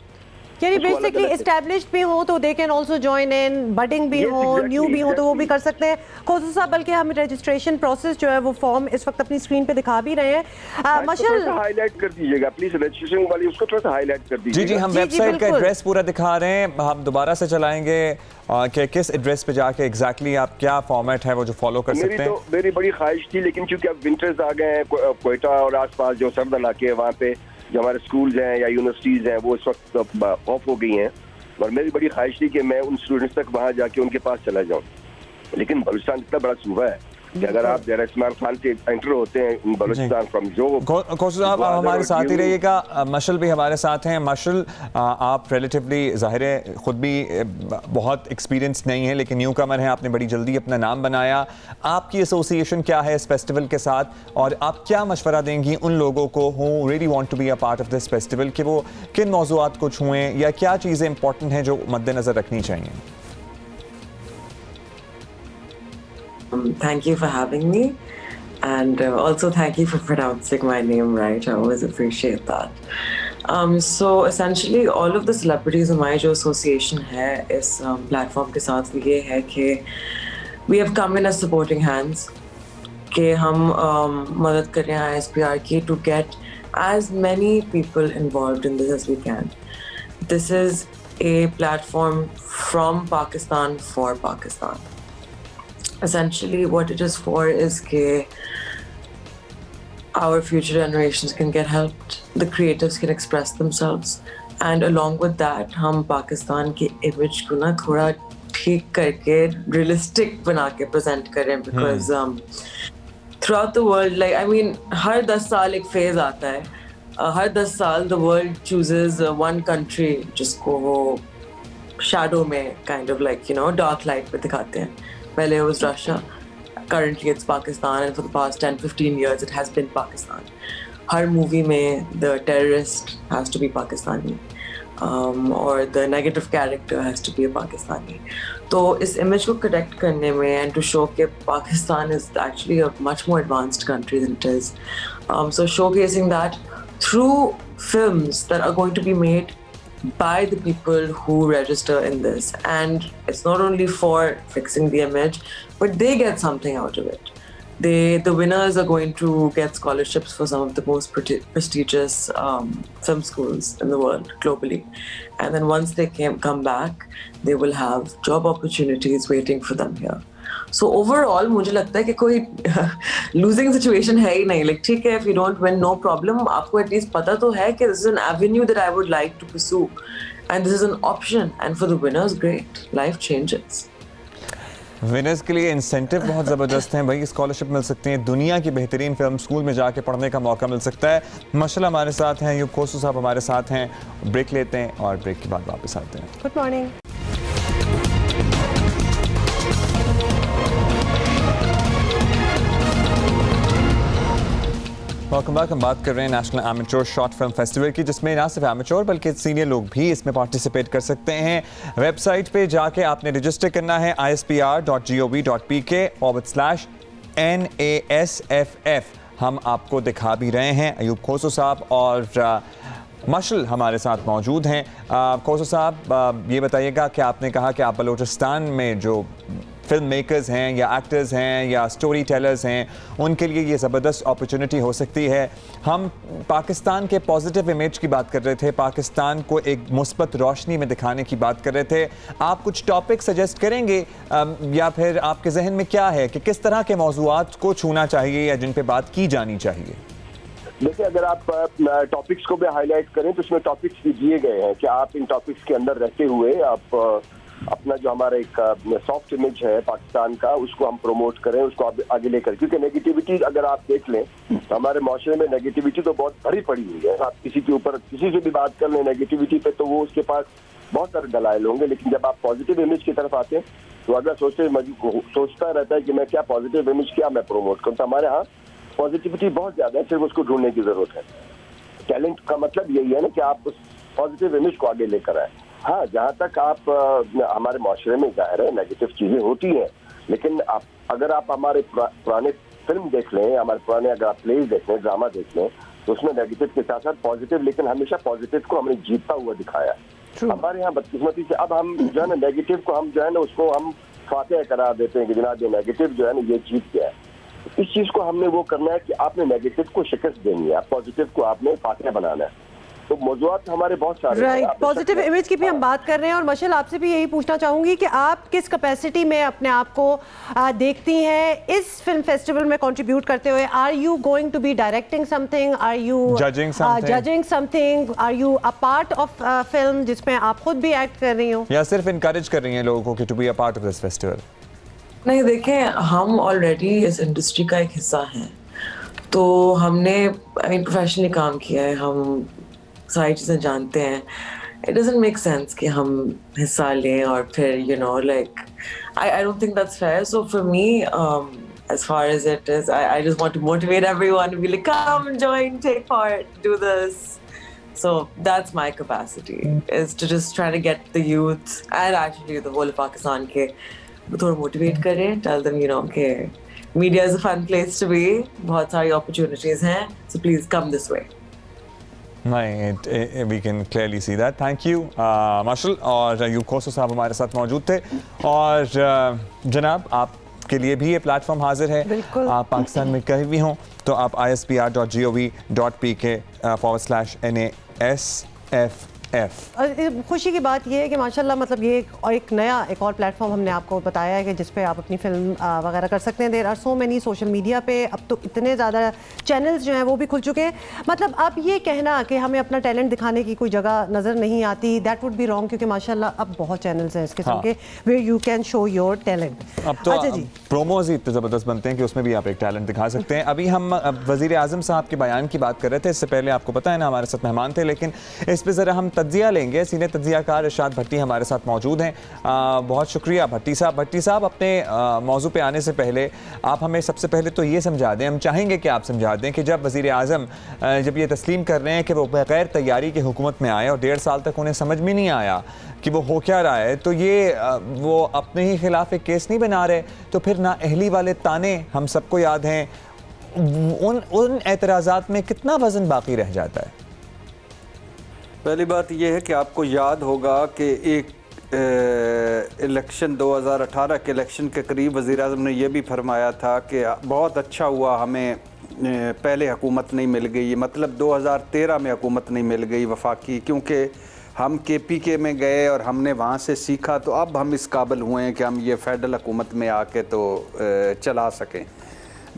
यानी बेसिकली एस्टैब्लिश्ड भी हो तो they can also join in, budding भी हो, न्यू भी हो तो वो भी कर सकते हैं। खोसू साहब, बल्कि हम रजिस्ट्रेशन प्रोसेस जो है वो फॉर्म इस वक्त अपनी स्क्रीन पे दिखा भी रहे हैं। मशल हाईलाइट कर दीजिएगा प्लीज, रजिस्ट्रेशन वाली उसको थोड़ा सा हाईलाइट कर दीजिएगा। जी, हम वेबसाइट का एड्रेस पूरा दिखा रहे हैं, हम दोबारा से चलाएंगे कि किस एड्रेस पे जाके एग्जैक्टली आप क्या फॉर्मेट है वो जो फॉलो कर सकते हैं। मेरी बड़ी ख्वाहिश थी, लेकिन चूंकि अब विंटर्स आ गए हैं, कोयटा और आसपास जो सर्द इलाके हैं वहाँ पे जो हमारे स्कूल्स हैं या यूनिवर्सिटीज़ हैं वो इस वक्त ऑफ हो गई हैं, और मेरी बड़ी ख्वाहिश थी कि मैं उन स्टूडेंट्स तक वहाँ जाके उनके पास चला जाऊँ। लेकिन बलूचिस्तान इतना बड़ा सूबा है कि अगर आप जरा इस्माइल खान से एंटर होते हैं बलूचिस्तान फ्रॉम जो खोसू साहब आप हमारे साथ ही रहिएगा, मशल भी हमारे साथ हैं। मशल, आप रिलेटिवली ज़ाहिर है खुद भी बहुत एक्सपीरियंस नहीं है लेकिन न्यू कमर हैं, आपने बड़ी जल्दी अपना नाम बनाया, आपकी एसोसिएशन क्या है इस फेस्टिवल के साथ और आप क्या मशवरा देंगी उन लोगों को who really want to be a part of this festival कि वो किन मौज़ूआत को छुएं या क्या चीज़ें इंपॉर्टेंट हैं जो मद्देनज़र रखनी चाहिए? Thank you for having me, and also thank you for pronouncing my name right. I always appreciate that. So essentially all of the celebrities हमारी जो association है इस platform के साथ ये है कि we have come in as supporting hands, कि हम मदद कर रहे हैं ISPR की to get as many people involved in this as we can. This is a platform from Pakistan for Pakistan. Essentially what it is for is that our future generations can get helped, the creatives can express themselves, and along with that हम पाकिस्तान की image को ना थोड़ा ठीक करके realistic बना के present करें, because throughout the world, like I mean हर 10 साल एक phase आता है, हर 10 साल the world chooses one country जिसको वो shadow में kind of like dark light पे दिखाते हैं। Pehle it was Russia, currently it's Pakistan, and for the past 10-15 years it has been Pakistan. Har movie mein the terrorist has to be Pakistani, or the negative character has to be a Pakistani. So is image ko correct karne mein and to show that Pakistan is actually a much more advanced country than it is. So showcasing that through films that are going to be made by the people who register in this. And it's not only for fixing the image, but they get something out of it. The winners are going to get scholarships for some of the most prestigious film schools in the world globally. And then once they come back, they will have job opportunities waiting for them here. So overall, मुझे लगता है कि कोई losing situation है ही नहीं. Like ठीक है, if you don't win, no problem. आपको at least पता तो है कि this is an avenue that I would like to pursue, and this is an option. And for the winners, great, life changes. Winners के लिए incentive बहुत ज़बरदस्त हैं भाई, स्कॉलरशिप मिल सकती है, दुनिया की बेहतरीन फिल्म स्कूल में जाके पढ़ने का मौका मिल सकता है। माशाल्लाह हमारे साथ हैं अयूब खोसू साहब, हमारे साथ हैं। ब्रेक लेते हैं और ब्रेक के बाद वापस आते हैं। Good morning. Welcome back. हम बात कर रहे हैं national amateur short film festival की, जिसमें ना सिर्फ एमेच्योर बल्कि सीनियर लोग भी इसमें पार्टिसिपेट कर सकते हैं। वेबसाइट पे जाके आपने रजिस्टर करना है ispr.gov.pk/NASFF। हम आपको दिखा भी रहे हैं। अयूब खोसू साहब और मशल हमारे साथ मौजूद हैं। खोसू साहब, ये बताइएगा कि आपने कहा कि आप बलूचिस्तान में जो फिल्म मेकर्स हैं या एक्टर्स हैं या स्टोरी टेलर्स हैं, उनके लिए ये ज़बरदस्त अपॉर्चुनिटी हो सकती है। हम पाकिस्तान के पॉजिटिव इमेज की बात कर रहे थे, पाकिस्तान को एक मुस्बत रोशनी में दिखाने की बात कर रहे थे। आप कुछ टॉपिक सजेस्ट करेंगे या फिर आपके जहन में क्या है कि किस तरह के मौज़ूआत को छूना चाहिए या जिन पे बात की जानी चाहिए? देखिए, अगर आप टॉपिक्स को भी हाईलाइट करें तो उसमें टॉपिक्स भी दिए गए हैं कि आप इन टॉपिक्स के अंदर रहते हुए आप अपना जो हमारा एक सॉफ्ट इमेज है पाकिस्तान का, उसको हम प्रमोट करें, उसको आगे लेकर। क्योंकि नेगेटिविटी अगर आप देख लें तो हमारे माशरे में नेगेटिविटी तो बहुत भरी पड़ी हुई है। आप किसी के ऊपर किसी से भी बात कर लें नेगेटिविटी पे, तो वो उसके पास बहुत सारे दलाइल होंगे। लेकिन जब आप पॉजिटिव इमेज की तरफ आते हैं तो अगर सोचता रहता है कि मैं क्या पॉजिटिव इमेज क्या मैं प्रमोट करूँ, तो हमारे यहाँ पॉजिटिविटी बहुत ज्यादा है, सिर्फ उसको ढूंढने की जरूरत है। टैलेंट का मतलब यही है ना कि आप उस पॉजिटिव इमेज को आगे लेकर आए। हाँ, जहाँ तक आप हमारे माशरे में जाहिर है नेगेटिव चीजें होती हैं, लेकिन अगर आप हमारे पुराने फिल्म देख लें, हमारे पुराने अगर आप प्लेज देख लें, ड्रामा देख लें, तो उसमें नेगेटिव के साथ साथ पॉजिटिव, लेकिन हमेशा पॉजिटिव को हमने जीतता हुआ दिखाया। हमारे यहाँ बदकिस्मती से अब हम जो है ना नेगेटिव को हम जो है ना उसको हम फातेह करार देते हैं कि जनाब ये नेगेटिव जो है ना ये जीत गया है। इस चीज को हमने वो करना है कि आपने नेगेटिव को शिकस्त देनी है, पॉजिटिव को आपने फातेह बनाना है। तो मौजूद हमारे बहुत सारे राइट, पॉजिटिव इमेज की भी हम बात कर रहे हैं। और मशल, आपसे भी यही पूछना चाहूंगी कि आप किस कैपेसिटी में अपने आप को देखती हैं इस फिल्म फेस्टिवल में कंट्रीब्यूट करते हुए? Are you going to be directing something, are you judging something, are you a part of film जिसमें आप खुद भी एक्ट कर रही हो, या सिर्फ इनकरेज कर रही हैं लोगों को to be a part of this festival? नहीं, देखें, हम ऑलरेडी इस इंडस्ट्री का एक हिस्सा हैं, तो हमने प्रोफेशनली काम किया है, हम सारी चीज़ें जानते हैं। It doesn't make sense कि हम हिस्सा लें और फिर like I don't think that's fair. So for me, as far as it is, I just want to motivate everyone to be like, come, join, take part, do this. So that's my capacity, is to just try to get the youth and actually the whole of Pakistan के थोड़ा motivate करें, tell them कि media is a fun place to be, बहुत सारी opportunities हैं, so please come this way. नहीं, we can clearly see that. Thank you, Marshal और अयूब खोसू साहब हमारे साथ मौजूद थे। और जनाब, आपके लिए भी ये प्लेटफॉर्म हाजिर है। आप पाकिस्तान में कहीं भी हों तो आप ispr.gov.pk/NASFF। खुशी की बात यह है कि माशाल्लाह मतलब ये एक नया एक और प्लेटफॉर्म हमने आपको बताया है कि जिस पे आप अपनी फिल्म वगैरह कर सकते हैं। There are so many social media पे अब तो इतने ज़्यादा चैनल्स जो हैं वो भी खुल चुके हैं। मतलब अब ये कहना कि हमें अपना टैलेंट दिखाने की कोई जगह नज़र नहीं आती, दैट वुड बी रॉन्ग, क्योंकि माशाल्लाह अब बहुत चैनल्स हैं इस किस्म के where you can show your talent. अब तो अच्छा जी, प्रोमोज ही इतने ज़बरदस्त बनते हैं कि उसमें भी आप एक टैलेंट दिखा सकते हैं। अभी हम वज़ीर आज़म साहब के बयान की बात कर रहे थे, इससे पहले आपको पता है ना हमारे साथ मेहमान थे, लेकिन इस पर ज़रा हम तज्जिया लेंगे। सीनियर तज्जियाकार इरशाद भट्टी हमारे साथ मौजूद हैं। बहुत शुक्रिया भट्टी साहब। भट्टी साहब, अपने मौजू पे आने से पहले आप हमें सबसे पहले तो ये समझा दें, हम चाहेंगे कि आप समझा दें कि जब वज़ीर आज़म जब ये तस्लीम कर रहे हैं कि वो बग़ैर तैयारी के हुकूमत में आए और 1.5 साल तक उन्हें समझ में नहीं आया कि वो हो क्या रहा है, तो ये वो अपने ही खिलाफ एक केस नहीं बना रहे, तो फिर ना अहली वाले ताने हम सबको याद हैं, उन एतराज़ात में कितना वज़न बाकी रह जाता है? पहली बात यह है कि आपको याद होगा कि एक इलेक्शन 2018 के इलेक्शन के करीब वज़ीर आज़म ने यह भी फरमाया था कि बहुत अच्छा हुआ हमें पहले हुकूमत नहीं मिल गई, मतलब 2013 में हुकूमत नहीं मिल गई वफाकी, क्योंकि हम KPK में गए और हमने वहाँ से सीखा, तो अब हम इस काबिल हुए हैं कि हम ये फेडरल हुकूमत में आके तो चला सकें।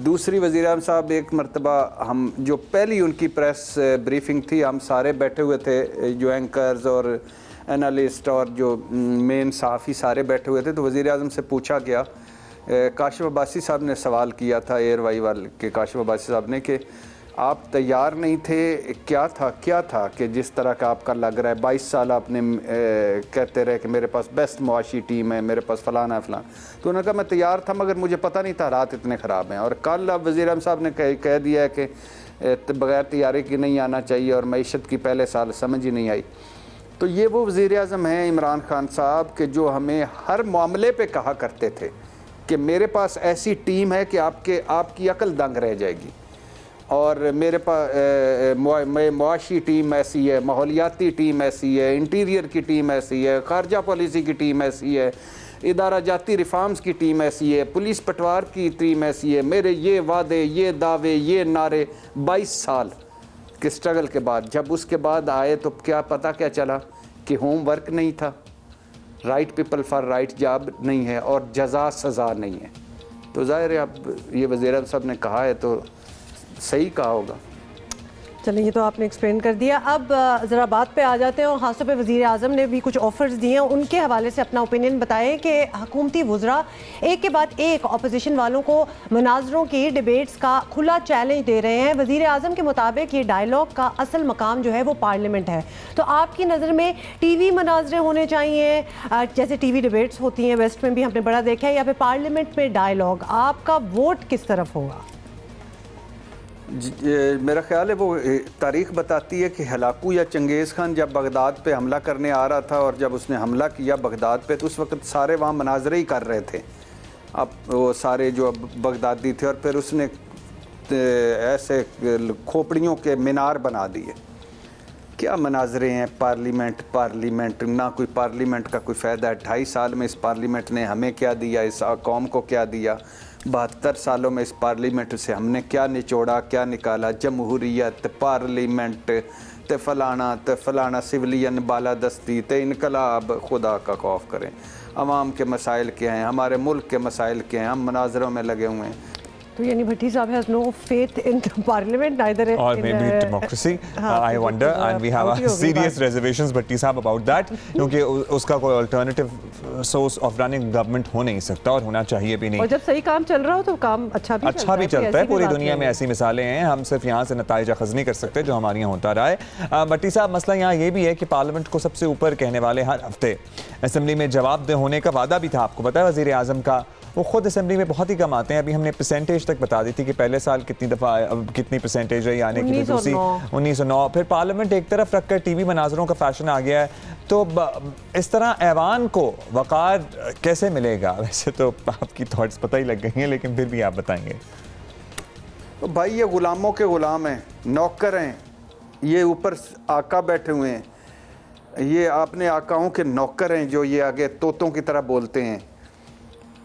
दूसरी वज़ीर आज़म साहब एक मरतबा हम जो पहली उनकी प्रेस ब्रीफिंग थी, हम सारे बैठे हुए थे, जो एंकर्स और एनालिस्ट और जो मेन सहाफ़ी सारे बैठे हुए थे, तो वज़ीर आज़म से पूछा गया, काशिफ अब्बासी साहब ने सवाल किया था एयर वाई वाले के काशिफ अब्बासी साहब ने, कि आप तैयार नहीं थे, क्या था कि जिस तरह का आपका लग रहा है, 22 साल आपने कहते रहे कि मेरे पास बेस्ट मुआशी टीम है, मेरे पास फ़लाना फ़लाना, तो उन्होंने कहा मैं तैयार था मगर मुझे पता नहीं था हालात इतने ख़राब हैं। और कल अब वज़ीर आज़म साहब ने कह दिया है कि बग़ैर तैयारी के नहीं आना चाहिए और मईशत की पहले साल समझ ही नहीं आई। तो ये वो वज़ीर आज़म हैं इमरान खान साहब के जो हमें हर मामले पे कहा करते थे कि मेरे पास ऐसी टीम है कि आपकी अकल दंग रह जाएगी, और मेरे पास मुआशी टीम ऐसी है, माहौलियाती टीम ऐसी है, इंटीरियर की टीम ऐसी है, खारजा पॉलिसी की टीम ऐसी है, इदारा जाती रिफॉर्म्स की टीम ऐसी है, पुलिस पटवार की टीम ऐसी है, मेरे ये वादे, ये दावे, ये नारे 22 साल के स्ट्रगल के बाद जब उसके बाद आए तो क्या पता क्या चला कि होमवर्क नहीं था, right people for right job नहीं है और जज़ा सज़ा नहीं है। तो ज़ाहिर है अब ये वज़ीर आज़म साहब ने कहा है तो सही कहा होगा। चलिए, ये तो आपने एक्सप्लेन कर दिया। अब ज़रा बात पे आ जाते हैं, और ख़ासतौर पे वज़ीर आज़म ने भी कुछ ऑफ़र्स दिए हैं, उनके हवाले से अपना ओपिनियन बताएं कि हुकूमती वज़रा एक के बाद एक अपोजिशन वालों को मुनाज़रों की डिबेट्स का खुला चैलेंज दे रहे हैं। वज़ीर आज़म के मुताबिक ये डायलॉग का असल मकाम जो है वो पार्लियामेंट है। तो आपकी नज़र में TV मुनाज़रे होने चाहिए, जैसे TV डिबेट्स होती हैं वेस्ट में भी हमने बड़ा देखा है, या फिर पार्लियामेंट में डायलॉग? आपका वोट किस तरफ होगा? मेरा ख्याल है वो तारीख़ बताती है कि हलाकू या चंगेज़ खान जब बगदाद पे हमला करने आ रहा था और जब उसने हमला किया बगदाद पे, तो उस वक्त सारे वहाँ मनाजरे ही कर रहे थे, अब वो सारे जो बगदादी थे, और फिर उसने ऐसे खोपड़ियों के मीनार बना दिए। क्या मनाजरे हैं? पार्लियामेंट ना, कोई पार्लियामेंट का कोई फ़ायदा है? 2.5 साल में इस पार्लियामेंट ने हमें क्या दिया, इस कौम को क्या दिया? 72 सालों में इस पार्लियामेंट से हमने क्या निचोड़ा, क्या निकाला? जमहूरियत, पार्लियामेंट, ते फलाना सिविलियन बालादस्ती, ते इनकलाब, खुदा का खौफ करें। अवाम के मसाइल क्या हैं, हमारे मुल्क के मसाइल क्या हैं, हम मुनाजरों में लगे हुए हैं। तो यानी भट्टी साहब has no faith in parliament, neither or in maybe democracy. I wonder, and we have serious reservations भट्टी साहब about that, क्योंकि उसका कोई alternative source of running government हो नहीं सकता और होना चाहिए भी नहीं। और जब सही काम चल रहा हो तो काम अच्छा भी चलता है। पूरी दुनिया में ऐसी मिसालें हैं, हम सिर्फ यहाँ से नताइज अखज़ नहीं कर सकते जो हमारे यहाँ होता रहा है। भट्टी साहब, मसला यहाँ ये भी है कि पार्लियामेंट को सबसे ऊपर कहने वाले हर हफ्ते असेंबली में जवाबदेह होने का वादा भी था, आपको पता है वज़ीर आज़म का, वो खुद असेंबली में बहुत ही कम आते हैं। अभी हमने परसेंटेज तक बता दी थी कि पहले साल कितनी दफ़ा, अब कितनी परसेंटेज रही आने की, 1909। फिर पार्लियामेंट एक तरफ रखकर TV मनाजरों का फैशन आ गया है। तो इस तरह ऐवान को वक़ार कैसे मिलेगा? वैसे तो आपकी थॉट्स पता ही लग गई हैं, लेकिन फिर भी आप बताएंगे। तो भाई ये ग़ुलामों के ग़ुलाम हैं, नौकर हैं, ये ऊपर आका बैठे हुए हैं, ये आपने आकाओं के नौकर हैं जो ये आगे तोतों की तरह बोलते हैं।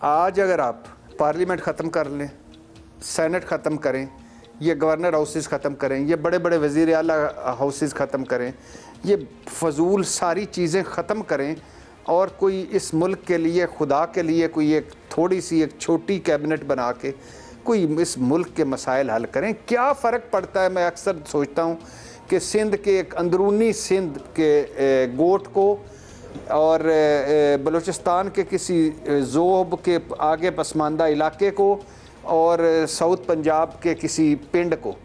आज अगर आप पार्लियामेंट ख़त्म कर लें, सेनेट ख़त्म करें, ये गवर्नर हाउसेस ख़त्म करें, ये बड़े बड़े वज़ीर आला हाउसेस ख़त्म करें, ये फजूल सारी चीज़ें ख़त्म करें, और कोई इस मुल्क के लिए, खुदा के लिए कोई एक थोड़ी सी एक छोटी कैबिनेट बना के कोई इस मुल्क के मसाइल हल करें। क्या फ़र्क पड़ता है? मैं अक्सर सोचता हूँ कि सिंध के एक अंदरूनी सिंध के गोट को और बलूचिस्तान के किसी ज़ोब के आगे पसमानदा इलाके को और साउथ पंजाब के किसी पिंड को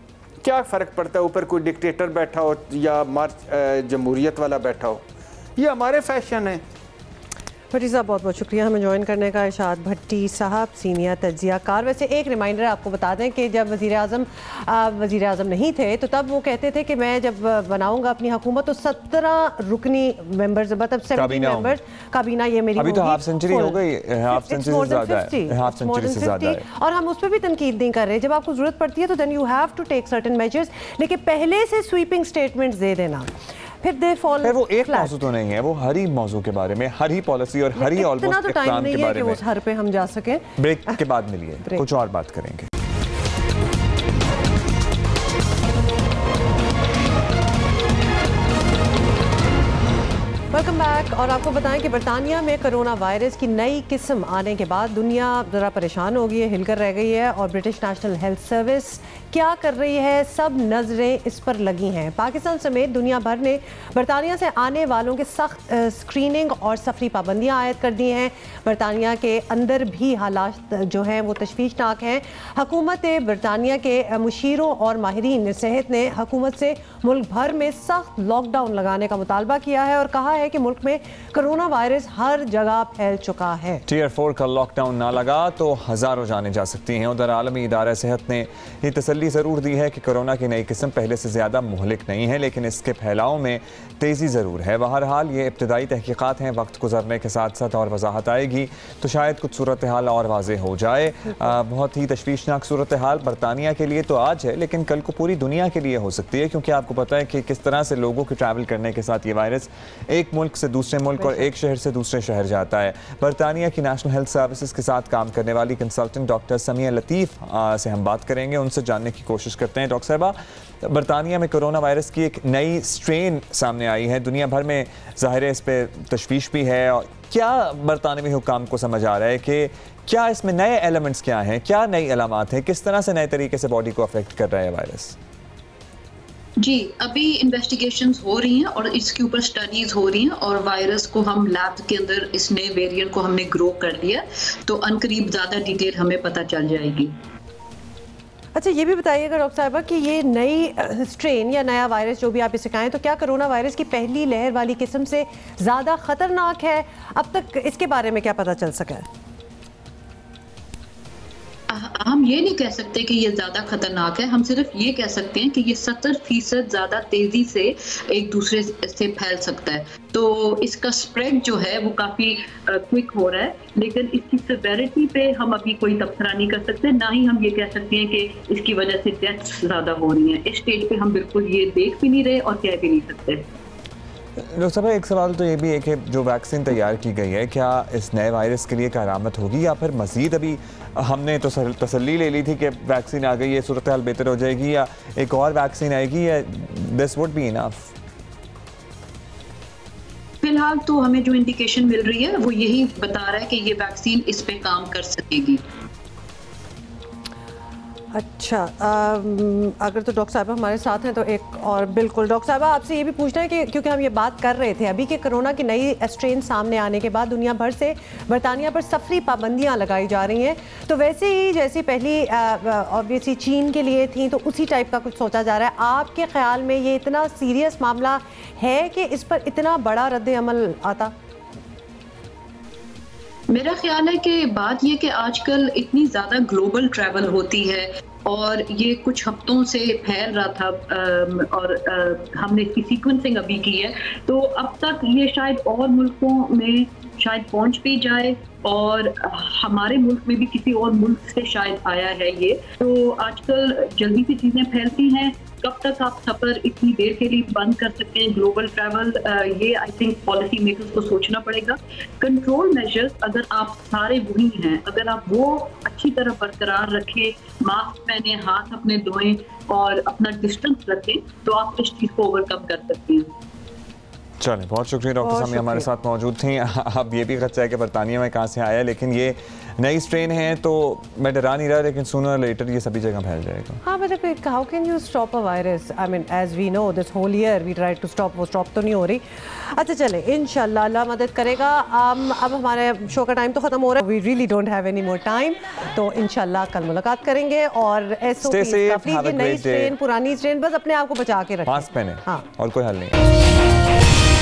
क्या फ़र्क पड़ता है? ऊपर कोई डिक्टेटर बैठा हो या जमहूरियत वाला बैठा हो, ये हमारे फैशन है। भट्टी साहब बहुत बहुत शुक्रिया हमें ज्वाइन करने का। इरशाद भट्टी साहब, सीनियर तज्ज़ियाकार। वैसे एक रिमाइंडर आपको बता दें कि जब वज़ीर आज़म नहीं थे तो तब वो कहते थे कि मैं जब बनाऊंगा अपनी हुकूमत तो 17 रुकनी मेंबर्स, मतलब 17 मेंबर्स काबीना ये मेरी अभी तो हाफ सेंचुरी हो गई, हाफ सेंचुरी से ज़्यादा है, हाफ सेंचुरी से ज़्यादा है, और हम उस पर भी तनकीद नहीं कर रहे। जब आपको ज़रूरत पड़ती है तो then you have to take certain measures, लेकिन पहले से स्वीपिंग स्टेटमेंट्स दे देना फिर दे फॉल। वो एक मौजू तो नहीं है, वो हर ही मौजू के बारे में, हर ही पॉलिसी और हर ही ऑलमोस्ट तो टाइम नहीं है कि उस हर पे हम जा सके। ब्रेक के बाद मिलिए, कुछ और बात करेंगे। Welcome back. और आपको बताएं कि बरतानिया में कोरोना वायरस की नई किस्म आने के बाद दुनिया ज़रा परेशान हो गई है, हिलकर रह गई है। और ब्रिटिश नेशनल हेल्थ सर्विस क्या कर रही है, सब नज़रें इस पर लगी हैं। पाकिस्तान समेत दुनिया भर ने बरतानिया से आने वालों के सख्त स्क्रीनिंग और सफरी पाबंदियाँ आयद कर दी हैं। बरतानिया के अंदर भी हालात जो हैं वो तशवीशनाक हैं। हुकूमत बरतानिया के मुशीरों और माहिरीन सेहत ने हुकूमत से मुल्क भर में सख्त लॉकडाउन लगाने का मुतालबा किया है और कहा है कि मुल्क में कोरोना वायरस हर जगह फैल चुका है। टियर 4 का लॉकडाउन ना लगा तो हजारों जानें जा सकती हैं। उधर आलमी इदारा सेहत ने ये तसल्ली ज़रूर दी है कि कोरोना की नई किस्म पहले से ज़्यादा मुहलिक नहीं है, लेकिन इसके फैलाव में तेज़ी ज़रूर है। बहरहाल ये इब्तदाई तहकीकात हैं, वक्त गुजरने के साथ साथ और वजाहत आएगी तो शायद कुछ सूरत हाल और वाज़ेह हो जाए। बहुत ही तशवीशनाक सूरत हाल बरतानिया के लिए तो आज है, लेकिन कल को पूरी दुनिया के लिए हो सकती है, क्योंकि आपको पता है कि किस तरह से लोगों के ट्रैवल करने के साथ ये वायरस एक मुल्क से दूसरे मुल्क और एक शहर से दूसरे शहर जाता है। बरतानिया की नेशनल हेल्थ सर्विसेज के साथ काम करने वाली कंसल्टेंट डॉक्टर समिया लतीफ़ से हम बात करेंगे, उनसे जानने की कोशिश करते हैं। डॉक्टर साहिबा, बरतानिया में कोरोना वायरस की एक नई स्ट्रेन सामने आई है, दुनिया भर में ज़ाहिर है इस पर तशवीश भी है। और क्या बरतानवी हुकाम को समझ आ रहा है कि क्या इसमें नए एलिमेंट्स क्या हैं, क्या नई अलामात हैं, किस तरह से नए तरीके से बॉडी को अफेक्ट कर रहा है वायरस? जी, अभी इन्वेस्टिगेशंस हो रही हैं और इसके ऊपर स्टडीज हो रही हैं और वायरस को हम लैब के अंदर इस नए वेरिएंट को हमने ग्रो कर लिया, तो अनकरीब ज़्यादा डिटेल हमें पता चल जाएगी। अच्छा, ये भी बताइएगा डॉक्टर साहिबा कि ये नई स्ट्रेन या नया वायरस जो भी आप इसे कहें, तो क्या कोरोना वायरस की पहली लहर वाली किस्म से ज़्यादा ख़तरनाक है? अब तक इसके बारे में क्या पता चल सका है? हम ये नहीं कह सकते कि ये ज़्यादा खतरनाक है, हम सिर्फ ये कह सकते हैं कि ये 70% ज़्यादा तेज़ी से एक दूसरे से फैल सकता है। तो इसका स्प्रेड जो है वो काफ़ी क्विक हो रहा है, लेकिन इसकी सिवियरिटी पे हम अभी कोई तबसरा नहीं कर सकते, ना ही हम ये कह सकते हैं कि इसकी वजह से डेथ्स ज़्यादा हो रही हैं। इस स्टेज पे हम बिल्कुल ये देख भी नहीं रहे और कह भी नहीं सकते। डॉक्टर साहब, एक सवाल तो ये भी है कि जो वैक्सीन तैयार की गई है, क्या इस नए वायरस के लिए करामत होगी या फिर मज़ीद अभी हमने तो तसल्ली ले ली थी कि वैक्सीन आ गई है, सूरत हाल बेहतर हो जाएगी, या एक और वैक्सीन आएगी, या दिस वुड बी इनफ? फिलहाल तो हमें जो इंडिकेशन मिल रही है वो यही बता रहा है कि ये वैक्सीन इस पे काम कर सकेगी। अच्छा, अगर तो डॉक्टर साहब हमारे साथ हैं तो एक और बिल्कुल डॉक्टर साहब आपसे ये भी पूछना है कि क्योंकि हम ये बात कर रहे थे अभी कि कोरोना की नई स्ट्रेन सामने आने के बाद दुनिया भर से बरतानिया पर सफरी पाबंदियां लगाई जा रही हैं, तो वैसे ही जैसी पहली ऑब्वियसली चीन के लिए थी तो उसी टाइप का कुछ सोचा जा रहा है। आपके ख्याल में ये इतना सीरियस मामला है कि इस पर इतना बड़ा रद्द अमल आता? मेरा ख्याल है कि बात ये कि आजकल इतनी ज़्यादा ग्लोबल ट्रैवल होती है और ये कुछ हफ्तों से फैल रहा था और हमने इसकी सीक्वेंसिंग अभी की है, तो अब तक ये शायद और मुल्कों में शायद पहुंच भी जाए और हमारे मुल्क में भी किसी और मुल्क से शायद आया है ये। तो आजकल जल्दी से चीज़ें फैलती हैं, कब तक आप सफ़र इतनी देर के लिए बंद कर सकते हैं ग्लोबल ट्रैवल, ये आई थिंक पॉलिसी मेकर्स को सोचना पड़ेगा। कंट्रोल मेजर्स अगर आप सारे वही हैं, अगर आप वो अच्छी तरह बरकरार रखें, मास्क पहने, हाथ अपने धोएं और अपना डिस्टेंस रखें, तो आप इस चीज़ को ओवरकम कर सकते हैं। चलें, बहुत शुक्रिया डॉक्टर साहब हमारे साथ मौजूद थी। अब ये भी खर्चा है कि बरतानिया में कहाँ से आया, लेकिन ये नई स्ट्रेन है तो मैं डरा नहीं रहा, लेकिन सूनर लेटर ये सभी जगह फैल जाएगा। हाँ, मतलब how can you stop a virus? I mean as we know this whole year we try to stop, वो स्टॉप तो नहीं हो रही। अच्छा चले, इंशाल्लाह अल्लाह मदद करेगा। अब हमारे शो का टाइम तो खत्म हो रहा है, we really don't have any more time, तो इंशाल्लाह कल मुलाकात करेंगे। और नई स्ट्रेन पुरानी स्ट्रेन, बस अपने आप को बचा के रखें, मास्क पहने, हाँ, और कोई हल नहीं।